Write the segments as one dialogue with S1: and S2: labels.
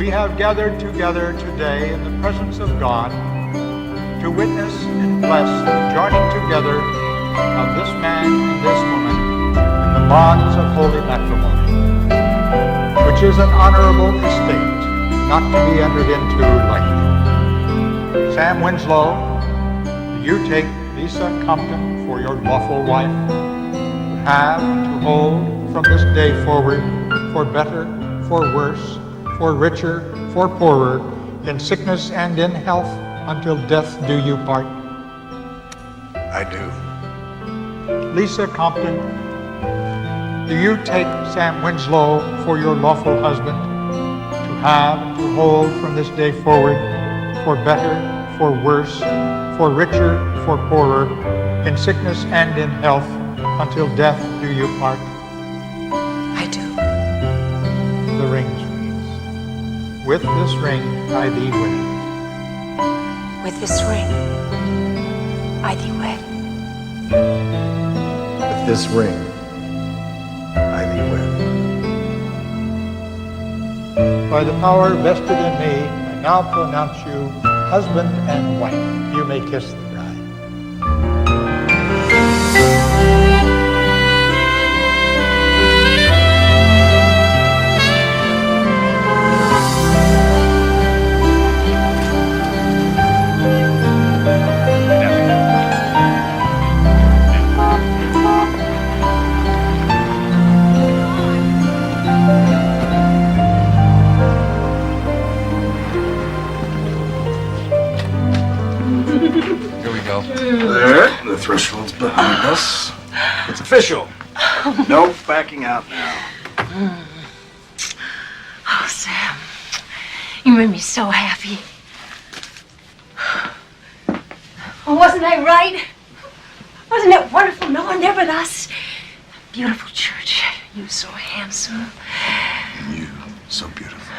S1: we have gathered together today in the presence of God to witness and bless the joining together of this man and this woman in the bonds of holy matrimony, which is an honorable estate, not to be entered into lightly. Sam Winslow, do you take Lisa Compton for your lawful wife, to have and to hold from this day forward, for better, for worse, for richer, for poorer, in sickness and in health, until death do you part?
S2: I do.
S1: Lisa Compton, do you take Sam Winslow for your lawful husband, to have and to hold from this day forward, for better, for worse, for richer, for poorer, in sickness and in health, until death do you part?
S3: I do.
S1: The rings reads, with this ring I thee wed.
S3: With this ring, I thee wed.
S2: With this ring, I thee wed.
S1: By the power vested in me, I now pronounce you husband and wife. You may kiss the bride.
S2: There, the threshold's behind us. It's official. No backing out now.
S3: Oh, Sam, you made me so happy. Oh, wasn't I right? Wasn't it wonderful knowing there with us? Beautiful church. You so handsome.
S2: And you, so beautiful.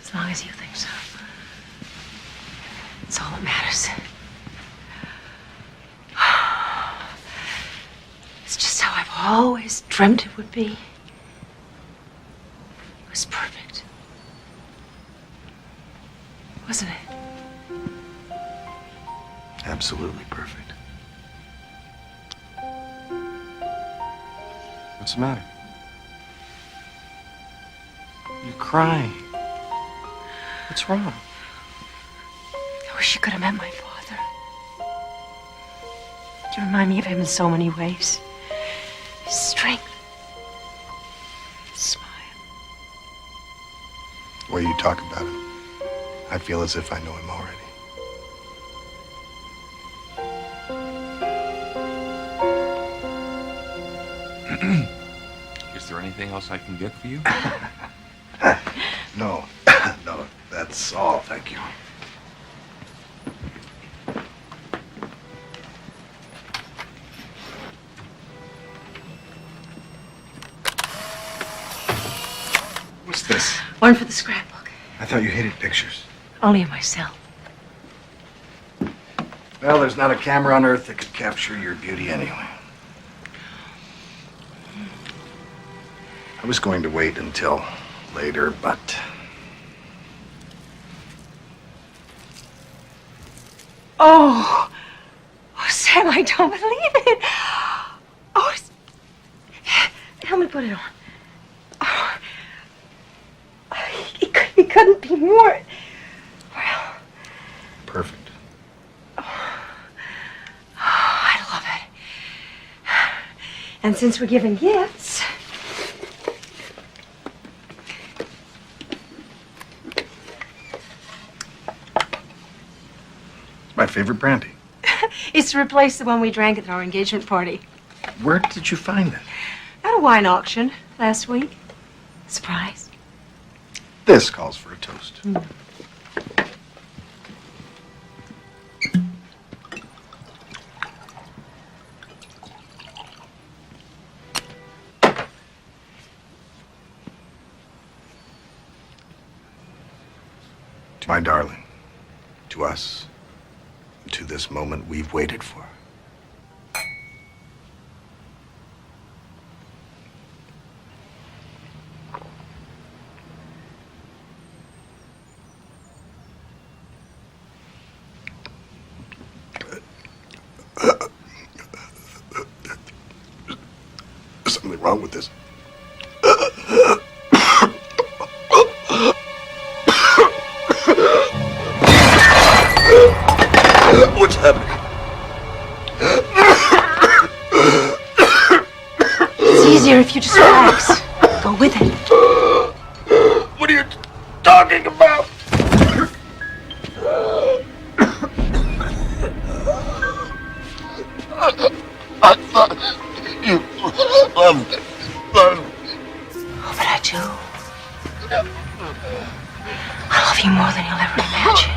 S3: As long as you think so. That's all that matters. It's just how I've always dreamt it would be. It was perfect. Wasn't it?
S2: Absolutely perfect. What's the matter? You're crying. What's wrong?
S3: I wish you could have met my father. You remind me of him in so many ways. His strength. His smile.
S2: The way you talk about him, I feel as if I know him already.
S4: Is there anything else I can get for you?
S2: No, no, that's all, thank you. What's this?
S3: One for the scrapbook.
S2: I thought you hated pictures.
S3: Only of myself.
S2: Well, there's not a camera on Earth that could capture your beauty anyway. I was going to wait until later, but...
S3: Oh, Sam, I don't believe it. Oh, help me put it on. Oh, it couldn't be more. Well,
S2: Perfect.
S3: I love it. And since we're giving gifts,
S2: My favorite brandy.
S3: it's to replace the one we drank at our engagement party.
S2: Where did you find it?
S3: At a wine auction last week. Surprise.
S2: This calls for a toast. To my darling, to us, to this moment we've waited for. wrong with this? What's happening?
S3: It's easier if you just relax. Go with it.
S2: What are you talking about? I thought you loved me.
S3: Oh, but I do. I love you more than you'll ever imagine.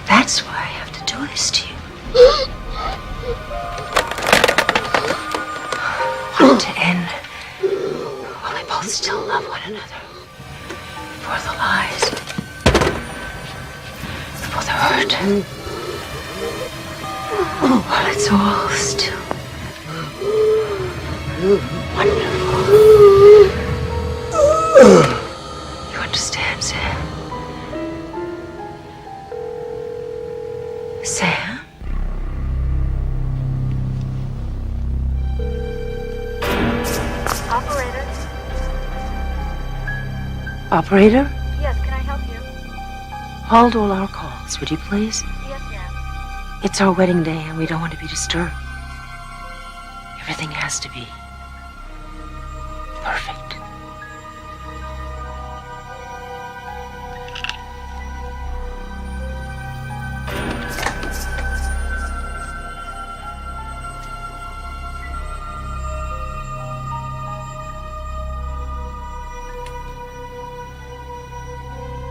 S3: That's why I have to do this to you. I want it to end while they both still love one another. Before the lies. Before the hurt. While it's all still wonderful. You understand, Sam? Sam?
S5: Operator?
S3: Operator?
S5: Yes, can I help you?
S3: Hold all our calls, would you please?
S5: Yes, ma'am.
S3: It's our wedding day and we don't want to be disturbed. Everything has to be perfect.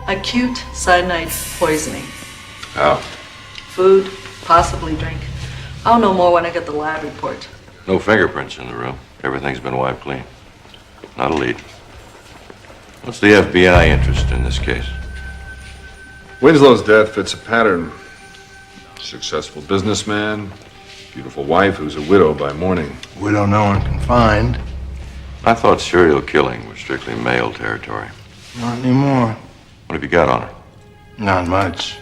S6: Acute cyanide poisoning.
S4: How?
S6: Food, possibly drink. I'll know more when I get the lab report.
S4: No fingerprints in the room. Everything's been wiped clean. Not a lead. What's the FBI interest in this case?
S7: Winslow's death fits a pattern. Successful businessman, beautiful wife who's a widow by morning.
S2: Widow no one can find.
S4: I thought serial killing was strictly male territory.
S2: Not anymore.
S4: What have you got on her?
S2: Not much.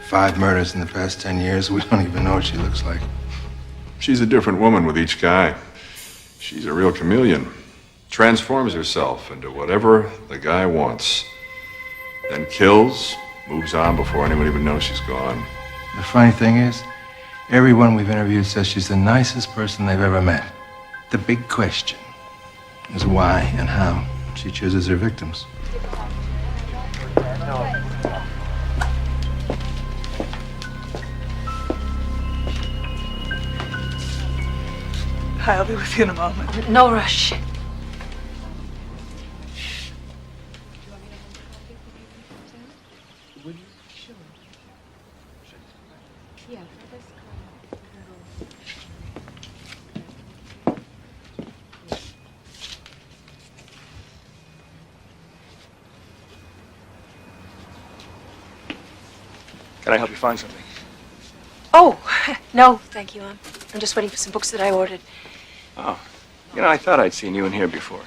S2: 5 murders in the past 10 years. We don't even know what she looks like.
S7: She's a different woman with each guy. She's a real chameleon. Transforms herself into whatever the guy wants. Then kills, moves on before anyone even knows she's gone.
S2: The funny thing is, everyone we've interviewed says she's the nicest person they've ever met. The big question is why and how she chooses her victims.
S8: I'll be with you in a moment.
S3: No rush.
S9: Can I help you find something?
S3: Oh, no, thank you. I'm just waiting for some books that I ordered.
S9: Oh. You know, I thought I'd seen you in here before.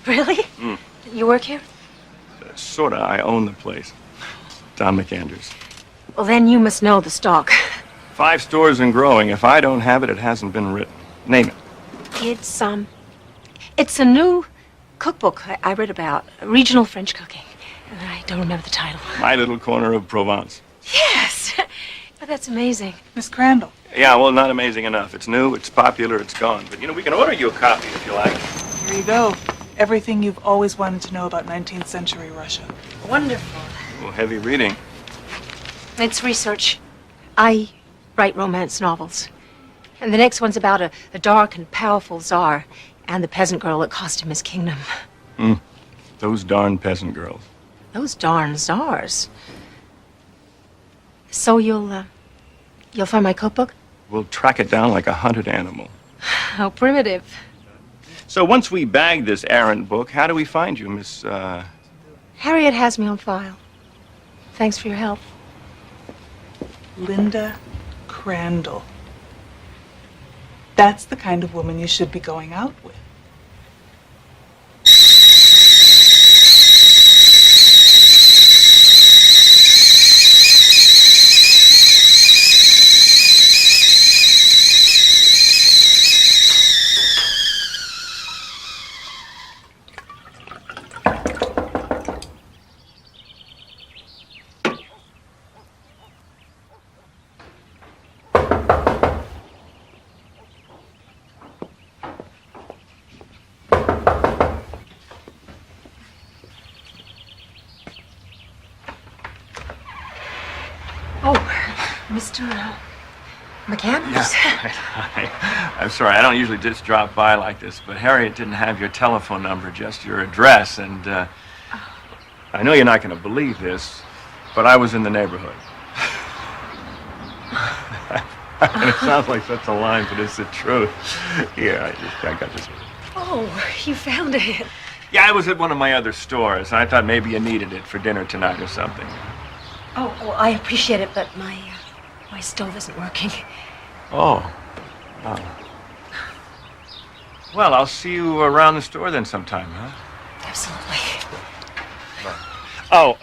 S3: Really? You work here?
S9: Sorta. I own the place. Don McAndrews.
S3: Well, then you must know the stock.
S9: 5 stores and growing. If I don't have it, it hasn't been written. Name it.
S3: It's a new cookbook I read about, regional French cooking. And I don't remember the title.
S9: My Little Corner of Provence.
S3: Yes! But that's amazing.
S8: Miss Crandall.
S9: Yeah, well, not amazing enough. It's new, it's popular, it's gone. But, you know, we can order you a copy if you like.
S8: Here you go. Everything you've always wanted to know about 19th century Russia.
S3: Wonderful.
S9: Well, heavy reading.
S3: It's research. I write romance novels. And the next one's about a dark and powerful czar and the peasant girl that cost him his kingdom.
S9: Those darn peasant girls.
S3: Those darn czars. So you'll find my cookbook?
S9: We'll track it down like a hunted animal.
S3: How primitive.
S9: So once we bag this errant book, how do we find you, Miss,
S3: Harriet has me on file. Thanks for your help.
S8: Linda Crandall. That's the kind of woman you should be going out with.
S3: Mr. McCann?
S9: I'm sorry, I don't usually just drop by like this, but Harriet didn't have your telephone number, just your address, and I know you're not going to believe this, but I was in the neighborhood. And it sounds like such a line, but it's the truth. Yeah, I got this.
S3: Oh, you found it.
S9: Yeah, I was at one of my other stores, and I thought maybe you needed it for dinner tonight or something.
S3: Oh, well, I appreciate it, but my stove isn't working.
S9: Oh. Well, I'll see you around the store then sometime, huh?
S3: Absolutely.
S9: Oh,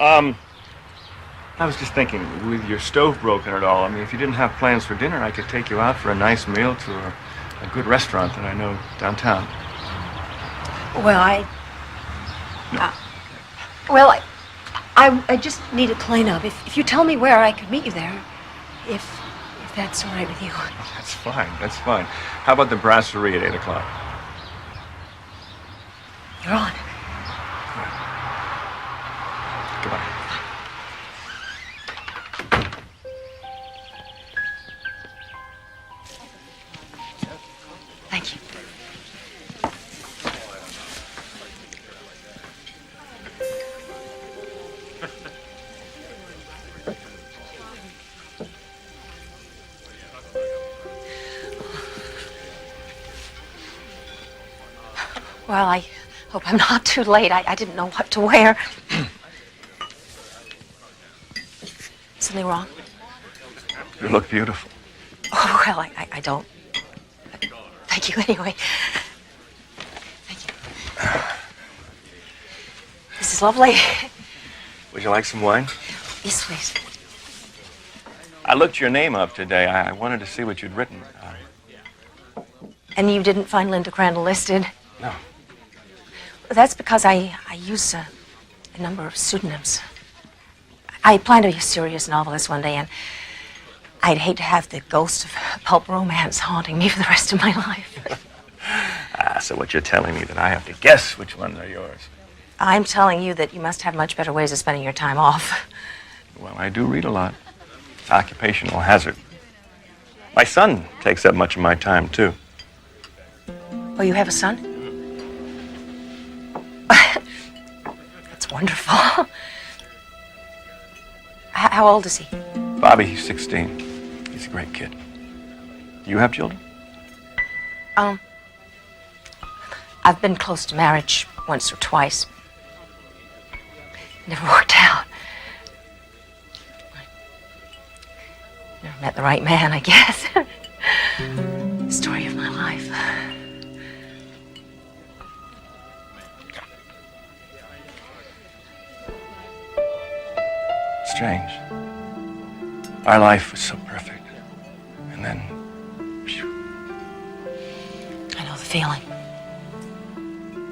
S9: I was just thinking, with your stove broken and all, I mean, if you didn't have plans for dinner, I could take you out for a nice meal to a good restaurant that I know downtown.
S3: Well, I just need a clean-up. If you tell me where, I could meet you there. If that's all right with you.
S9: That's fine, that's fine. How about the brasserie at 8 o'clock?
S3: You're on.
S9: Goodbye.
S3: Thank you. Well, I hope I'm not too late. I didn't know what to wear. Something wrong?
S9: You look beautiful.
S3: Oh, well, I don't. Thank you anyway. Thank you. This is lovely.
S9: Would you like some wine?
S3: Yes, please.
S9: I looked your name up today. I wanted to see what you'd written.
S3: And you didn't find Linda Crandall listed?
S9: No.
S3: That's because I use a number of pseudonyms. I planned to be a serious novelist one day, and I'd hate to have the ghost of pulp romance haunting me for the rest of my life.
S9: So what you're telling me that I have to guess which ones are yours?
S3: I'm telling you that you must have much better ways of spending your time off.
S9: Well, I do read a lot. It's occupational hazard. My son takes up much of my time, too.
S3: Oh, you have a son? That's wonderful. How old is he?
S9: Bobby, he's 16. He's a great kid. You have children?
S3: I've been close to marriage once or twice. Never worked out. Never met the right man, I guess. Story of my life.
S9: Strange. Our life was so perfect. And then, phew.
S3: I know the feeling.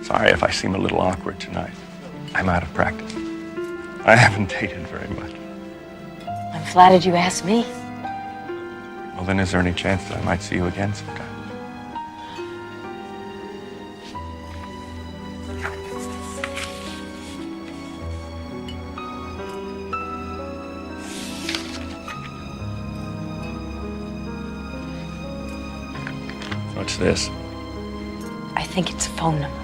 S9: Sorry if I seem a little awkward tonight. I'm out of practice. I haven't dated very much.
S3: I'm flattered you asked me.
S9: Well, then is there any chance that I might see you again sometime? What's this?
S3: I think it's a phone number.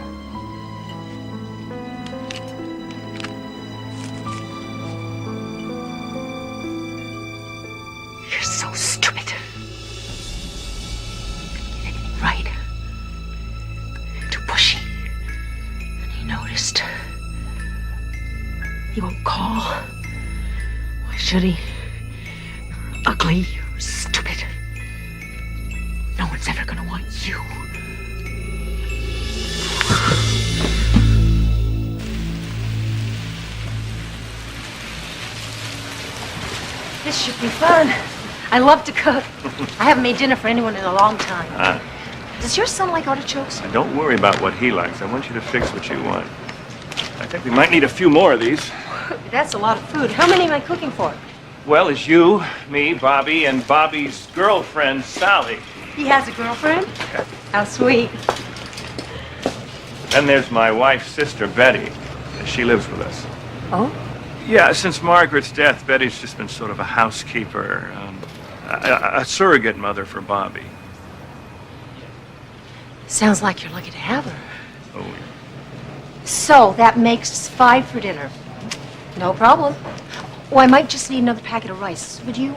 S3: You're so stupid. You didn't get anything right. Too pushy. And he noticed. He won't call. Why should he? You're ugly. You're stupid. No one's ever gonna want you. This should be fun. I love to cook. I haven't made dinner for anyone in a long time. Does your son like artichokes?
S9: Now, don't worry about what he likes. I want you to fix what you want. I think we might need a few more of these.
S3: That's a lot of food. How many am I cooking for?
S9: Well, it's you, me, Bobby, and Bobby's girlfriend, Sally.
S3: He has a girlfriend? How sweet.
S9: Then there's my wife's sister, Betty. She lives with us.
S3: Oh?
S9: Yeah, since Margaret's death, Betty's just been sort of a housekeeper. A surrogate mother for Bobby.
S3: Sounds like you're lucky to have her.
S9: Oh, yeah.
S3: So that makes 5 for dinner. No problem. Oh, I might just need another packet of rice. Would you?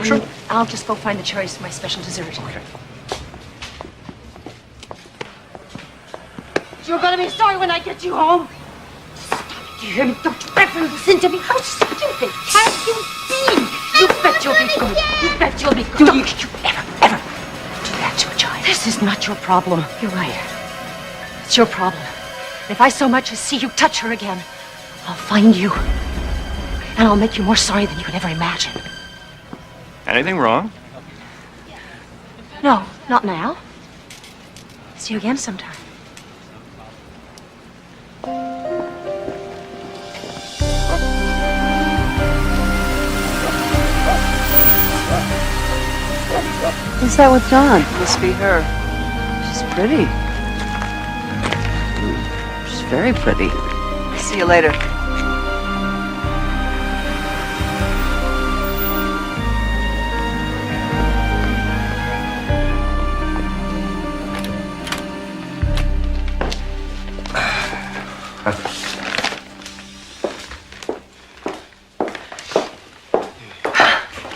S9: Sure.
S3: And I'll just go find the cherries for my special dessert.
S9: Okay.
S3: You're gonna be sorry when I get you home. Stop it. Do you hear me? Don't you ever listen to me. How stupid have you been? You bet you'll be good. You bet you'll be good. Don't you ever do that to a child. This is not your problem. You're right. It's your problem. And if I so much as see you touch her again, I'll find you. And I'll make you more sorry than you could ever imagine.
S9: Anything wrong?
S3: No, not now. See you again sometime.
S6: Who's that with Dawn? Must be her. She's pretty. She's very pretty. See you later.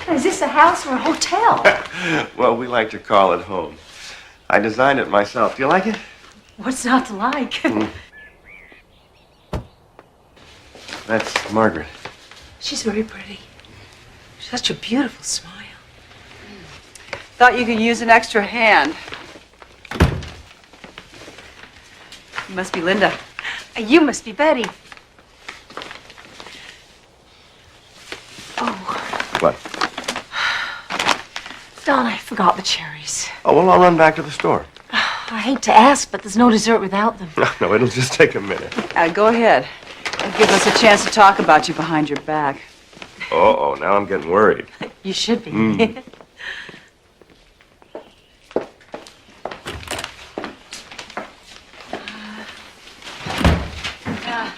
S3: Is this a house or a hotel?
S4: Well, we like to call it home. I designed it myself. Do you like it?
S3: What's not to like?
S4: That's Margaret.
S3: She's very pretty. Such a beautiful smile.
S6: Thought you could use an extra hand. You must be Linda.
S3: You must be Betty. Oh,
S4: What?
S3: Don, I forgot the cherries.
S4: Oh, well, I'll run back to the store.
S3: I hate to ask, but there's no dessert without them.
S4: No, it'll just take a minute.
S6: Go ahead. It'll give us a chance to talk about you behind your back.
S4: Uh-oh, now I'm getting worried.
S3: You should be.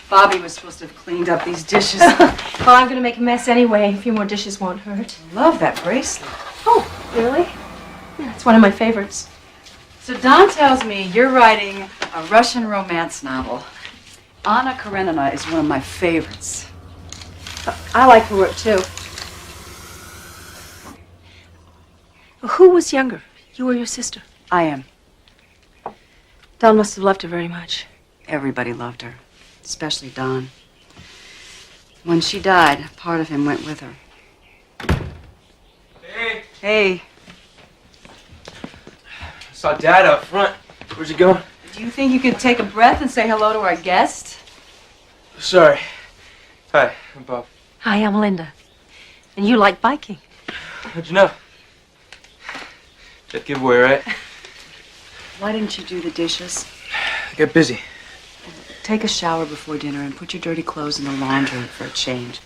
S6: Bobby was supposed to have cleaned up these dishes.
S3: Well, I'm going to make a mess anyway. A few more dishes won't hurt.
S6: Love that bracelet.
S3: Oh, really? Yeah, it's one of my favorites.
S6: So Don tells me you're writing a Russian romance novel. Anna Karenina is one of my favorites.
S3: I like her work, too. Who was younger, you or your sister?
S6: I am.
S3: Don must have loved her very much.
S6: Everybody loved her, especially Don. When she died, part of him went with her.
S10: Hey,
S6: Hey,
S10: saw Dad out front. Where's he going?
S6: do you think you could take a breath and say hello to our guest?
S10: Sorry. Hi, I'm Bob.
S3: Hi, I'm Linda. And you like biking.
S10: How'd you know? That giveaway, right?
S6: Why didn't you do the dishes?
S10: I got busy.
S6: Take a shower before dinner and put your dirty clothes in the laundry for a change.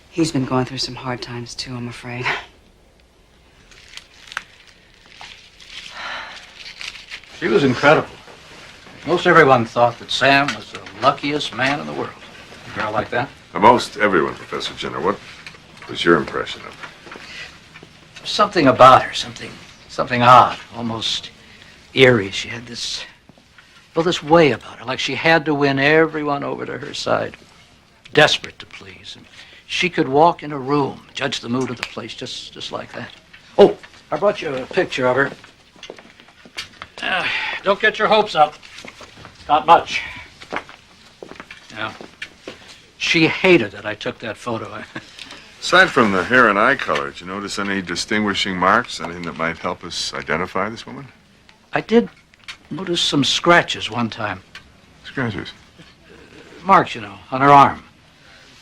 S6: He's been going through some hard times too, I'm afraid.
S11: She was incredible. Most everyone thought that Sam was the luckiest man in the world. A girl like that?
S7: Most everyone, Professor Jenner. What was your impression of her?
S11: Something about her, something odd, almost eerie. She had this way about her, like she had to win everyone over to her side. Desperate to please. And she could walk in a room, judge the mood of the place, just like that. Oh, I brought you a picture of her. Don't get your hopes up. Not much. Yeah. She hated that I took that photo.
S7: Aside from the hair and eye color, did you notice any distinguishing marks? Anything that might help us identify this woman?
S11: I did notice some scratches one time.
S7: Scratches?
S11: Marks, you know, on her arm.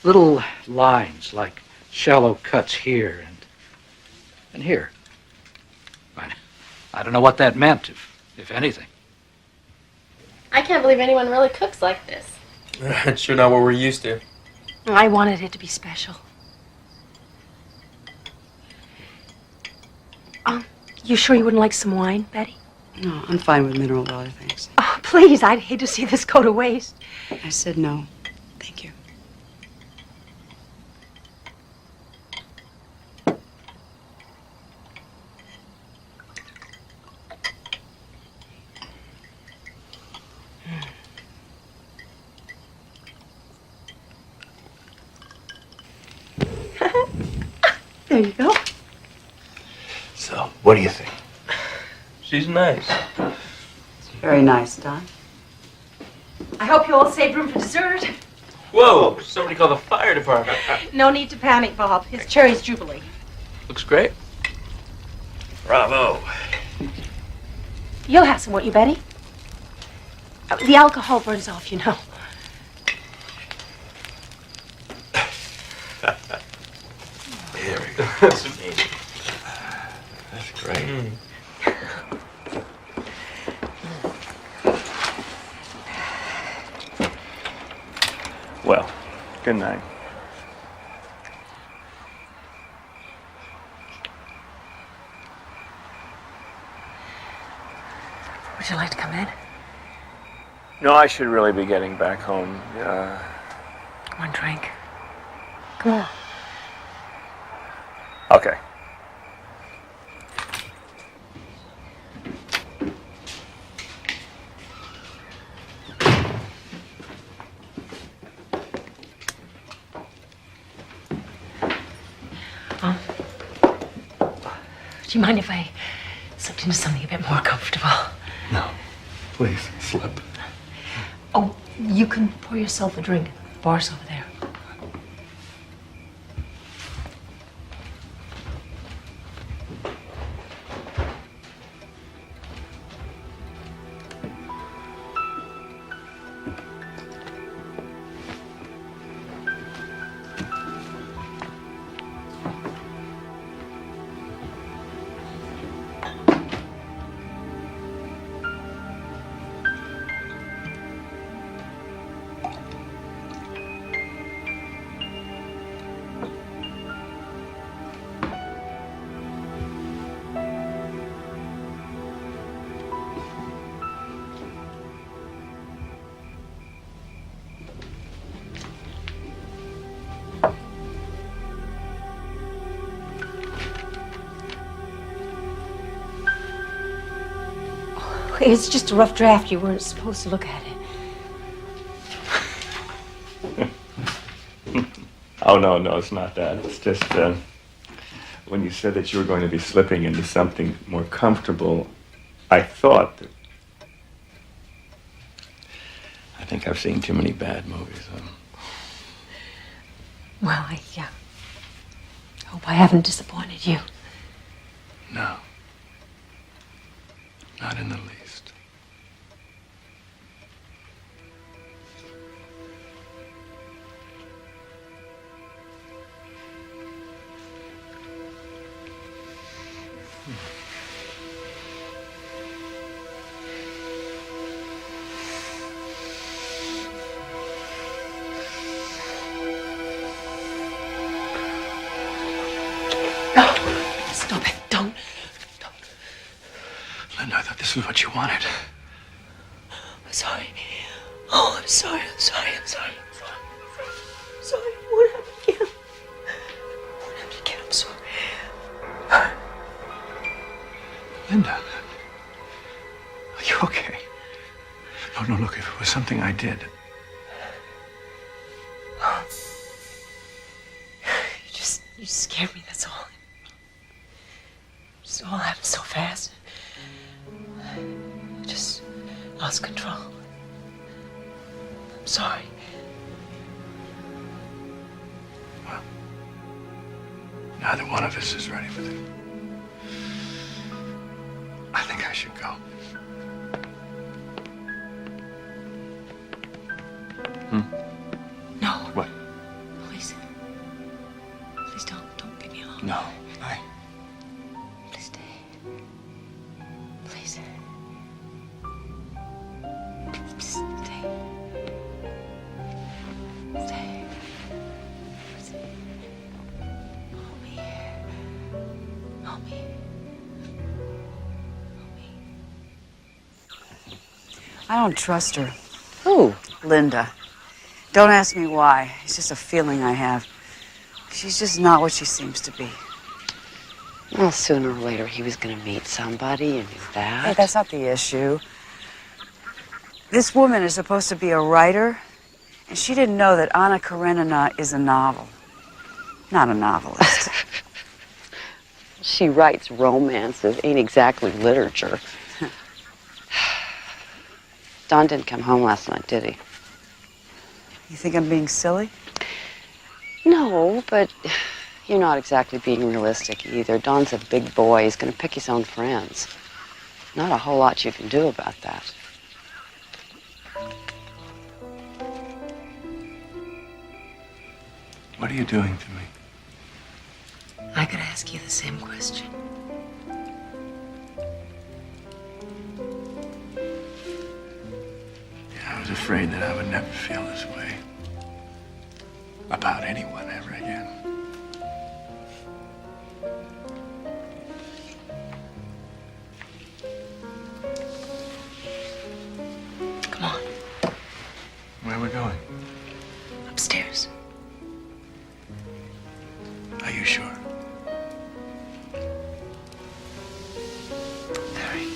S11: Little lines, like shallow cuts here and here. I don't know what that meant, if anything.
S5: I can't believe anyone really cooks like this.
S10: It's sure not what we're used to.
S3: I wanted it to be special. You sure you wouldn't like some wine, Betty?
S6: No, I'm fine with mineral water, thanks.
S3: Oh, please, I'd hate to see this go to waste.
S6: I said no. Thank you. There you go.
S2: So, what do you think?
S10: She's nice.
S6: Very nice, Don.
S3: I hope you all saved room for dessert.
S10: Whoa! Somebody call the fire department.
S3: No need to panic, Bob. It's Cherry's Jubilee.
S10: Looks great.
S2: Bravo.
S3: You'll have some, won't you, Betty? The alcohol burns off, you know.
S2: There we go.
S10: That's amazing.
S2: That's great.
S9: Well, good night.
S3: Would you like to come in?
S9: No, I should really be getting back home.
S3: One drink. Come on.
S9: Okay.
S3: Do you mind if I slipped into something a bit more comfortable?
S2: No. Please, slip.
S3: Oh, you can pour yourself a drink. The bar's over there. It's just a rough draft. You weren't supposed to look at it.
S9: Oh, no, it's not that. It's just when you said that you were going to be slipping into something more comfortable, I thought that... I think I've seen too many bad movies.
S3: Well, I hope I haven't disappointed you.
S2: No. Not in the least.
S3: Stop it. Don't.
S2: Linda, I thought this was what you wanted.
S3: I'm sorry. Oh, I'm sorry. I'm sorry. I'm sorry. I'm sorry. I'm sorry. It won't happen again. It won't happen again. I'm sorry.
S2: Linda, are you okay? No, look, if it was something I did.
S3: You scared me, that's all. Just all happened so fast. I just lost control. I'm sorry.
S2: Well, neither one of us is ready for this. I think I should go.
S3: No.
S2: What?
S3: Please. Please don't leave me alone.
S2: No,
S3: Please stay. Please. Please stay. Stay. Please. Help me. Help me. Help me.
S6: I don't trust her.
S11: Who?
S6: Linda. Don't ask me why. It's just a feeling I have. She's just not what she seems to be.
S12: Well, sooner or later he was going to meet somebody, you knew that.
S6: Hey, that's not the issue. This woman is supposed to be a writer, and she didn't know that Anna Karenina is a novel, not a novelist.
S12: She writes romances, ain't exactly literature. Don didn't come home last night, did he?
S6: You think I'm being silly?
S12: No, but you're not exactly being realistic either. Don's a big boy. He's going to pick his own friends. Not a whole lot you can do about that.
S2: What are you doing to me?
S3: I could ask you the same question.
S2: I was afraid that I would never feel this way about anyone ever again.
S3: Come on,
S2: Where are we going?
S3: upstairs.
S2: Are you sure?
S3: Very.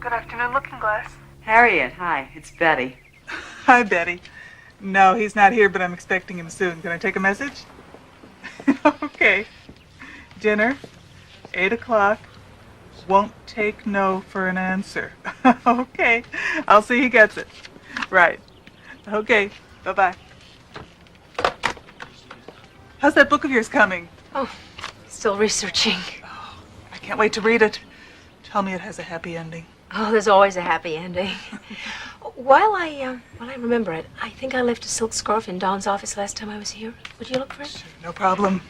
S8: Good afternoon, Looking Glass.
S6: Harriet, hi. It's Betty.
S8: Hi, Betty. No, he's not here, but I'm expecting him soon. Can I take a message? Okay. Dinner, 8 o'clock. Won't take no for an answer. Okay. I'll see he gets it. Right. Okay. Bye-bye. How's that book of yours coming?
S3: Oh, still researching.
S8: I can't wait to read it. Tell me it has a happy ending.
S3: Oh, there's always a happy ending. While I remember it, I think I left a silk scarf in Don's office last time I was here. Would you look for it?
S8: Sure, no problem.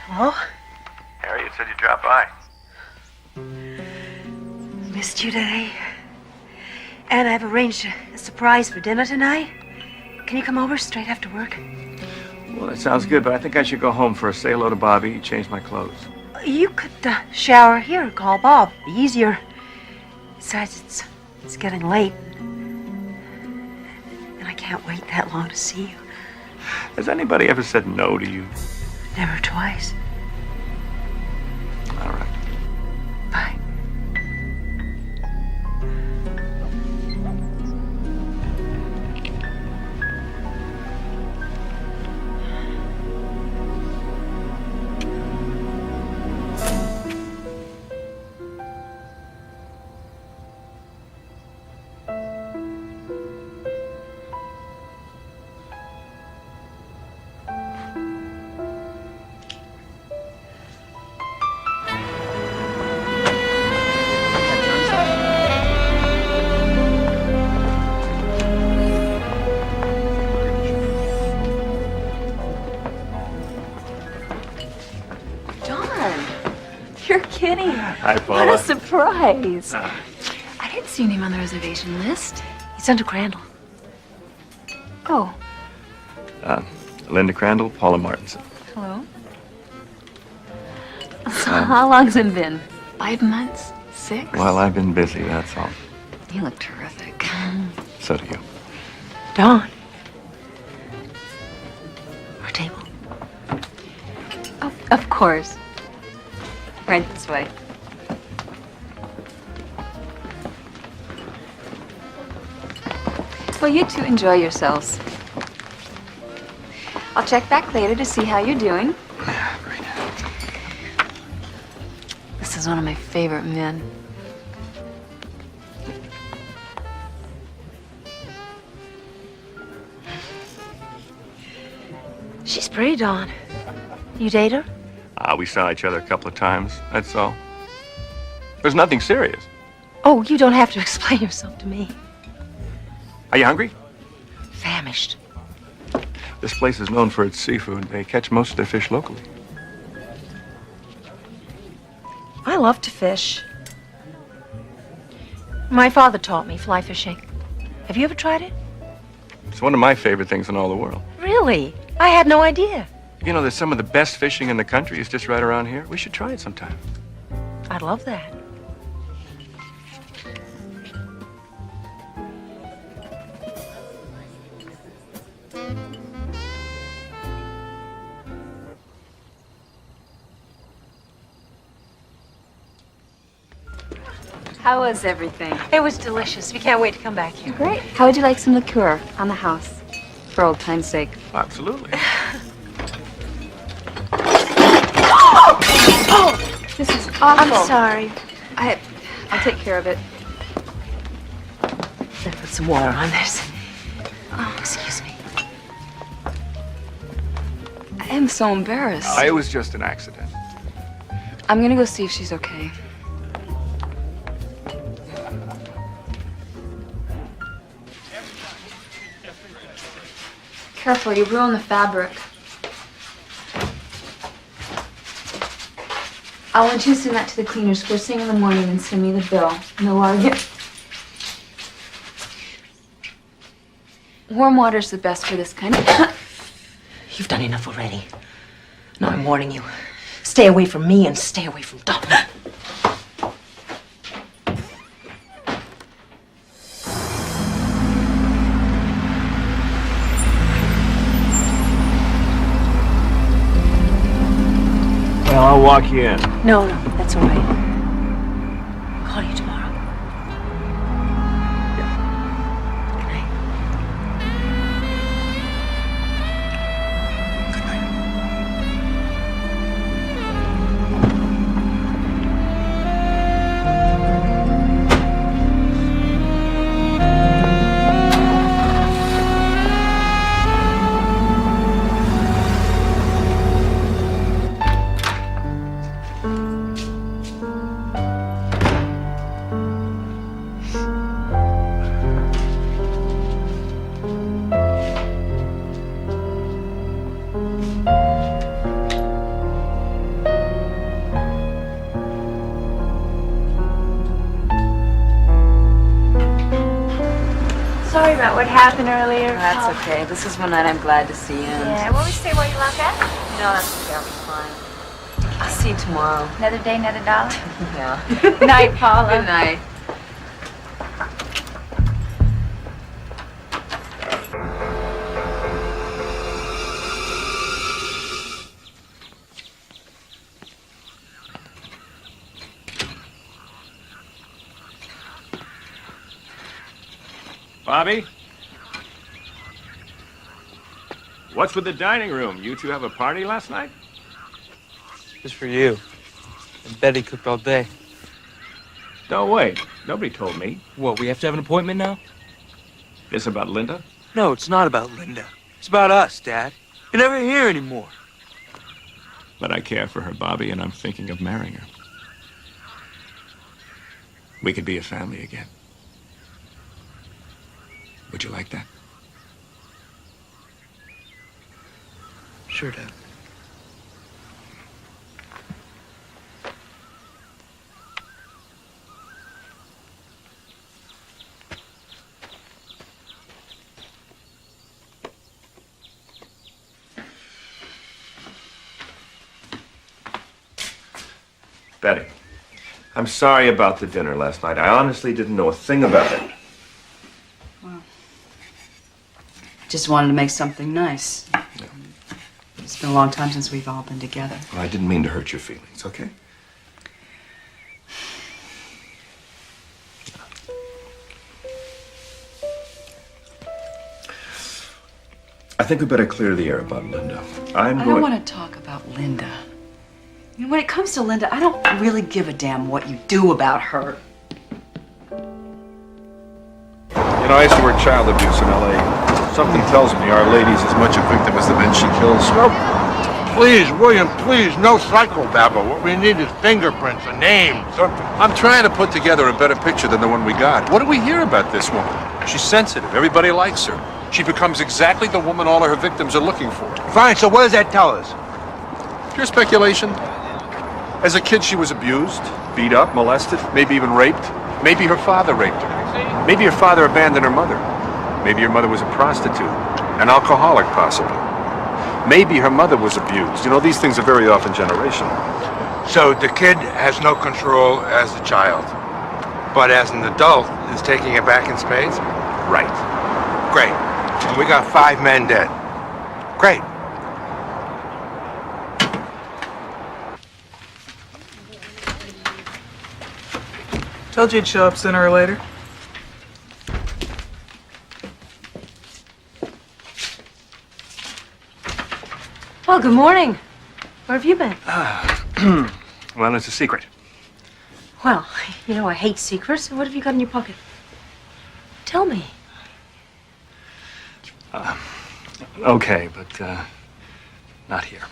S3: Hello?
S9: Harriet said you'd drop by.
S3: Missed you today. And I've arranged a surprise for dinner tonight. Can you come over straight after work?
S9: Well, that sounds good, but I think I should go home first. Say hello to Bobby, change my clothes.
S3: You could shower here or call Bob. Be easier. Besides, it's getting late. And I can't wait that long to see you.
S9: Has anybody ever said no to you?
S3: Never twice.
S9: All right.
S3: Bye.
S13: You're kidding.
S9: Hi, Paula.
S13: What a surprise. I didn't see your name on the reservation list.
S3: It's under Crandall.
S13: Oh,
S9: Linda Crandall, Paula Martinson.
S13: hello. So how long's it been? 5 months? 6?
S9: Well, I've been busy, that's all.
S13: You look terrific.
S9: So do you.
S3: Dawn. Our table.
S13: Of course. Right this way. Well, you two enjoy yourselves. I'll check back later to see how you're doing.
S2: Yeah, great.
S13: This is one of my favorite men.
S3: She's pretty, Dawn. You date her?
S9: We saw each other a couple of times, that's all. There's nothing serious.
S3: Oh, you don't have to explain yourself to me.
S9: Are you hungry?
S3: Famished.
S9: This place is known for its seafood. They catch most of their fish locally.
S3: I love to fish. My father taught me fly fishing. Have you ever tried it?
S9: It's one of my favorite things in all the world.
S3: Really? I had no idea.
S9: You know, there's some of the best fishing in the country is just right around here. We should try it sometime.
S3: I'd love that.
S13: How was everything?
S3: It was delicious. We can't wait to come back here.
S13: Great. How would you like some liqueur on the house? For old time's sake.
S9: Absolutely.
S13: Oh, this is awful.
S3: I'm sorry.
S13: I'll take care of it.
S3: Let's put some water on this. Oh, excuse me.
S13: I am so embarrassed.
S9: It was just an accident.
S13: I'm gonna go see if she's okay. Careful, you ruin the fabric. I want you to send that to the cleaners first thing in the morning and send me the bill. No argument. Warm water's the best for this kind of...
S3: You've done enough already. No, I'm warning you. Stay away from me and stay away from Dawn.
S9: Well, I'll walk you in.
S3: No, that's all right. I'll call you tomorrow. Good night.
S2: Good night.
S3: Sorry about what happened earlier.
S13: That's okay. This is one night I'm glad to see you.
S3: Yeah, will we stay while you lock up?
S13: No, that's okay. I'll be fine. I'll see you tomorrow.
S3: Another day, another dollar?
S13: Yeah.
S3: Good night, Paula.
S13: Good night.
S9: Bobby? What's with the dining room? You two have a party last night?
S10: Just for you. And Betty cooked all day.
S9: Don't wait. Nobody told me.
S10: What, we have to have an appointment now?
S9: This about Linda?
S10: No, it's not about Linda. It's about us, Dad. You're never here anymore.
S9: But I care for her, Bobby, and I'm thinking of marrying her. We could be a family again. Would you like that?
S10: Sure, Dad.
S9: Betty, I'm sorry about the dinner last night. I honestly didn't know a thing about it.
S6: Just wanted to make something nice. It's been a long time since we've all been together.
S9: Well, I didn't mean to hurt your feelings, okay? I think we better clear the air about Linda.
S6: I don't want to talk about Linda. When it comes to Linda, I don't really give a damn what you do about her.
S7: You know, I used to work child abuse in L.A. Something tells me Our Lady's as much a victim as the men she kills.
S14: No, please, William, please, no psychobabble. What we need is fingerprints, a name, something.
S7: I'm trying to put together a better picture than the one we got. What do we hear about this woman? She's sensitive. Everybody likes her. She becomes exactly the woman all of her victims are looking for.
S14: Fine, so what does that tell us?
S7: Pure speculation. As a kid, she was abused, beat up, molested, maybe even raped. Maybe her father raped her. Maybe her father abandoned her mother. Maybe her mother was a prostitute, an alcoholic possibly. Maybe her mother was abused. You know, these things are very often generational.
S14: So the kid has no control as a child, but as an adult is taking it back in spades?
S7: Right.
S14: Great. And we got 5 men dead. Great.
S8: Told you he'd show up sooner or later.
S3: Well, good morning. Where have you been?
S9: Well, it's a secret.
S3: Well, you know I hate secrets. What have you got in your pocket? Tell me.
S9: Okay, but not here.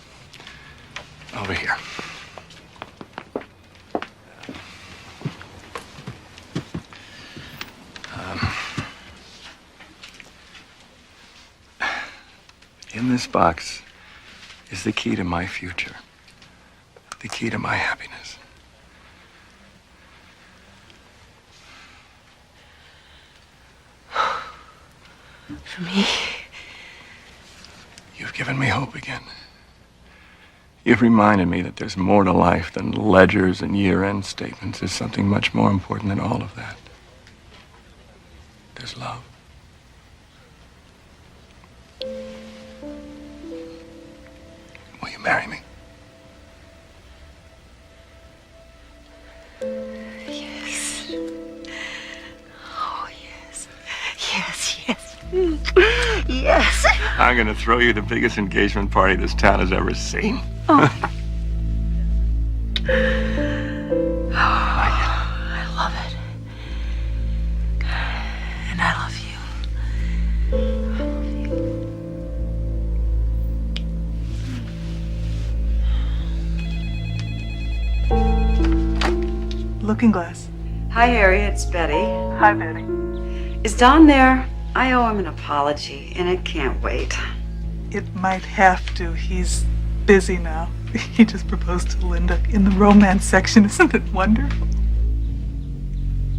S9: Over here. In this box is the key to my future, the key to my happiness.
S3: For me?
S9: You've given me hope again. You've reminded me that there's more to life than ledgers and year-end statements. There's something much more important than all of that. There's love. Will you marry me?
S3: Yes. Oh, yes. Yes, yes. Yes.
S9: I'm gonna throw you the biggest engagement party this town has ever seen.
S3: Oh. I love it. And I love you.
S8: Looking Glass.
S6: Hi, Harry. It's Betty.
S8: Hi, Betty.
S6: Is Don there? I owe him an apology, and it can't wait.
S8: It might have to. He's busy now. He just proposed to Linda in the romance section. Isn't it wonderful?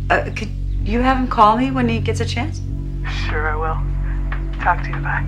S6: Could you have him call me when he gets a chance?
S8: Sure, I will. Talk to you. Bye.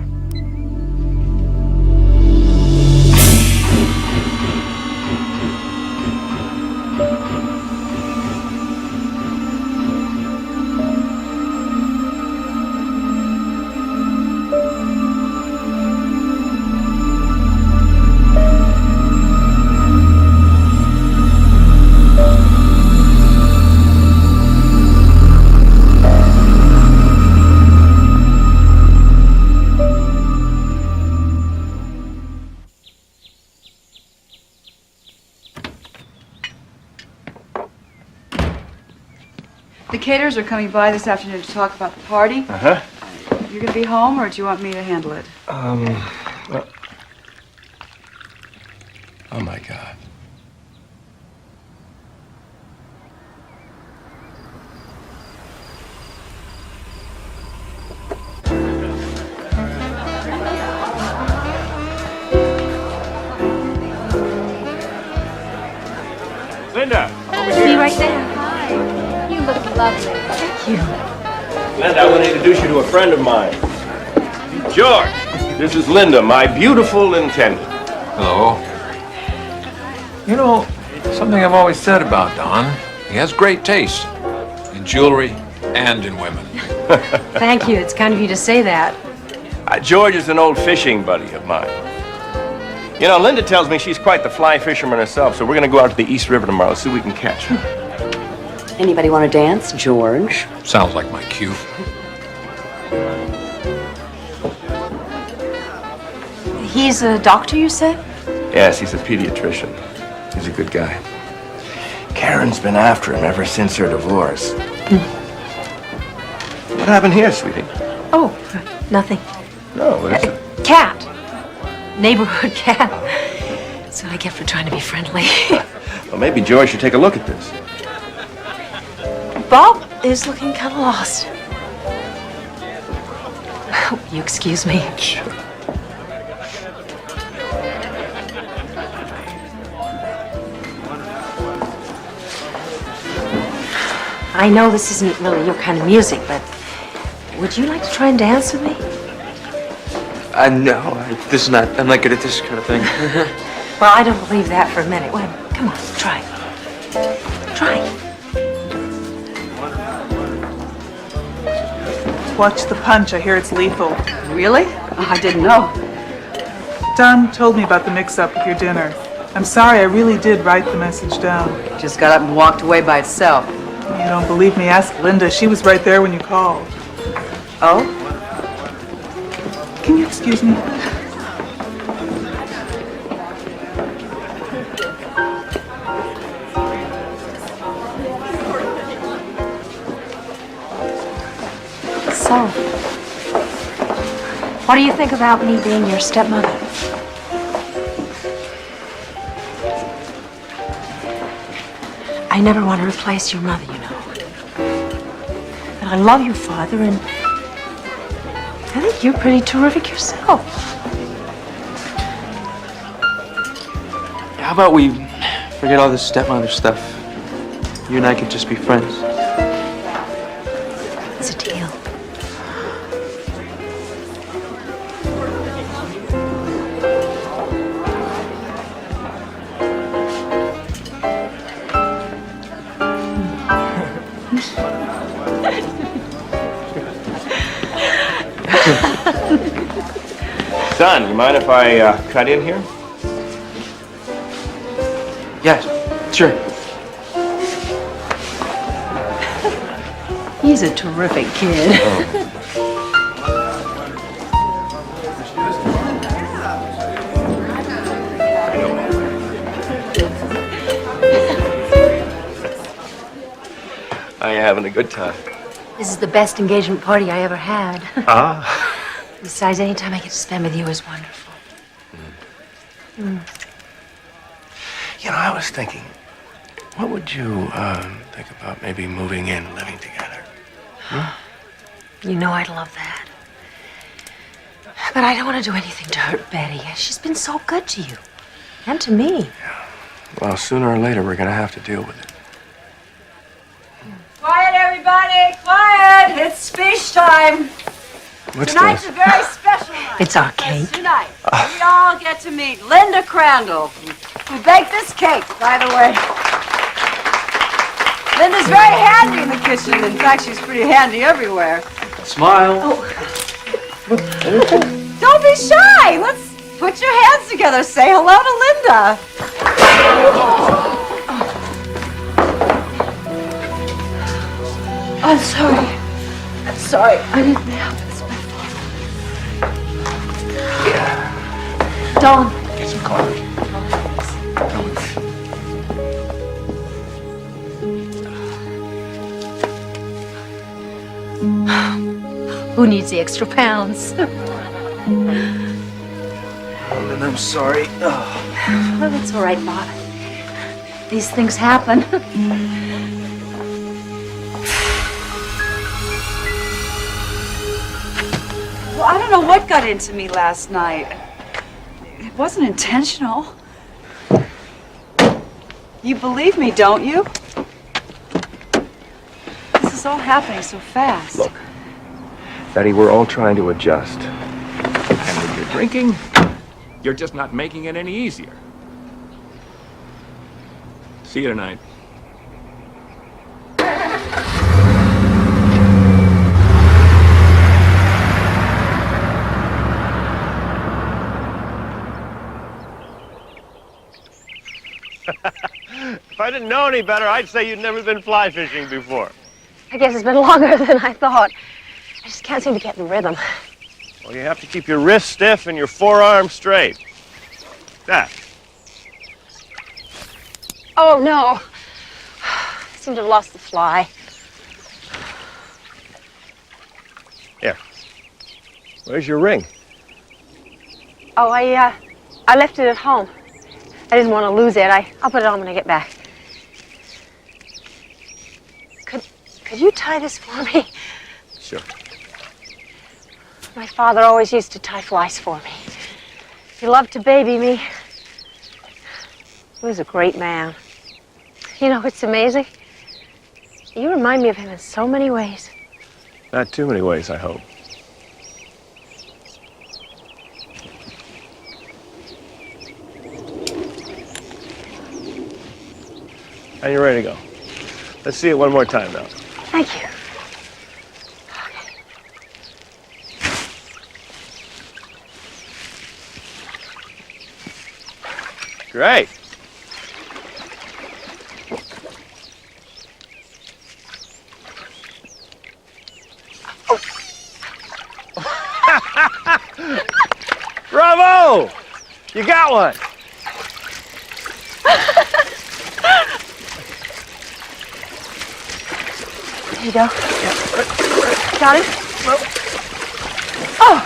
S6: The caterers are coming by this afternoon to talk about the party.
S9: Uh-huh.
S6: You're gonna be home, or do you want me to handle it?
S2: Oh, my God.
S9: Linda, over
S3: See
S9: here.
S3: right there.
S13: Hi. You look lovely.
S3: Thank you.
S9: Linda, I want to introduce you to a friend of mine. George, this is Linda, my beautiful intendant.
S2: Hello. You know, something I've always said about Don.
S15: He has great taste in jewelry and in women.
S3: Thank you. It's kind of you to say that.
S9: George is an old fishing buddy of mine. You know, Linda tells me she's quite the fly fisherman herself, so we're going to go out to the East River tomorrow, see if we can catch her.
S12: Anybody want to dance, George?
S15: Sounds like my cue.
S3: He's a doctor, you said?
S9: Yes, he's a pediatrician. He's a good guy. Karen's been after him ever since her divorce. What happened here, sweetie?
S3: Oh, nothing.
S9: No, what is it?
S3: Cat. Neighborhood cat. That's what I get for trying to be friendly.
S9: Well, maybe George should take a look at this.
S3: Bob is looking kind of lost. You excuse me?
S9: Sure.
S3: I know this isn't really your kind of music, but would you like to try and dance with me?
S10: No, I'm not good at this kind of thing.
S3: Well, I don't believe that for a minute. Wait, come on, try. Try.
S8: Watch the punch. I hear it's lethal.
S6: Really? Oh, I didn't know.
S8: Don told me about the mix-up with your dinner. I'm sorry, I really did write the message down.
S6: Just got up and walked away by itself.
S8: You don't believe me? Ask Linda. She was right there when you called.
S6: Oh?
S8: Can you excuse me?
S3: So, what do you think about me being your stepmother? I never want to replace your mother, you know. But I love your father, and I think you're pretty terrific yourself.
S10: How about we forget all this stepmother stuff? You and I could just be friends.
S3: It's a deal.
S9: Son, you mind if I cut in here?
S10: Yes, sure.
S6: He's a terrific kid.
S9: Are you having a good time?
S3: This is the best engagement party I ever had.
S9: Ah.
S3: Besides, any time I get to spend with you is wonderful. Mm.
S9: You know, I was thinking, what would you think about maybe moving in, living together?
S3: You know I'd love that. But I don't want to do anything to hurt Betty. She's been so good to you. And to me.
S9: Well, sooner or later, we're going to have to deal with it.
S6: Quiet, everybody! Quiet! It's speech time.
S9: What's
S6: Tonight's
S9: this?
S6: a very special night.
S3: It's our cake.
S6: Tonight, we all get to meet Linda Crandall. We baked this cake, by the way. Linda's very handy in the kitchen. In fact, she's pretty handy everywhere.
S10: Smile.
S6: Don't be shy. Let's put your hands together. Say hello to Linda. I'm sorry. I'm sorry. I didn't help. It's my fault. Don't.
S9: Get some coffee.
S3: Who needs the extra pounds?
S10: And I'm sorry.
S3: Well, that's all right, Bob. These things happen.
S6: Well, I don't know what got into me last night. It wasn't intentional. You believe me, don't you? This is all happening so fast.
S9: Look, Betty, we're all trying to adjust. And when you're drinking, you're just not making it any easier. See you tonight. If I didn't know any better, I'd say you'd never been fly fishing before.
S3: I guess it's been longer than I thought. I just can't seem to get in rhythm.
S9: Well, you have to keep your wrists stiff and your forearms straight. That.
S3: Oh, no. I seem to have lost the fly.
S9: Here. Where's your ring?
S3: Oh, I left it at home. I didn't want to lose it. I'll put it on when I get back. Could you tie this for me?
S9: Sure.
S3: My father always used to tie flies for me. He loved to baby me. He was a great man. You know, it's amazing. You remind me of him in so many ways.
S9: Not too many ways, I hope. And you're ready to go. Let's see it one more time now.
S3: Thank you.
S9: Great. Bravo! You got one.
S3: There you go. Got it? Oh!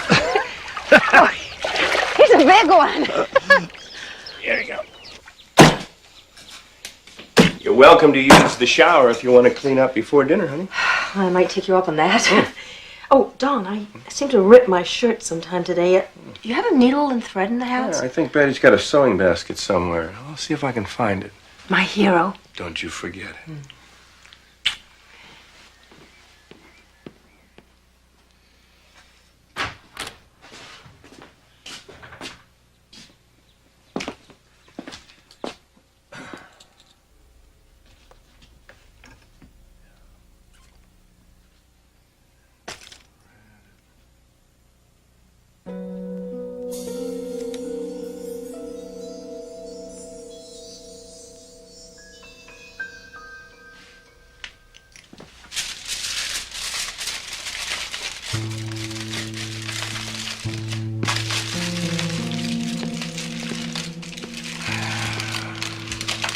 S3: Oh, he's a big one.
S9: Here you go. You're welcome to use the shower if you want to clean up before dinner, honey.
S16: I might take you up on that. Oh, Don, I seem to rip my shirt sometime today. Do you have a needle and thread in the house?
S9: Yeah, I think Betty's got a sewing basket somewhere. I'll see if I can find it.
S16: My hero.
S9: Don't you forget it.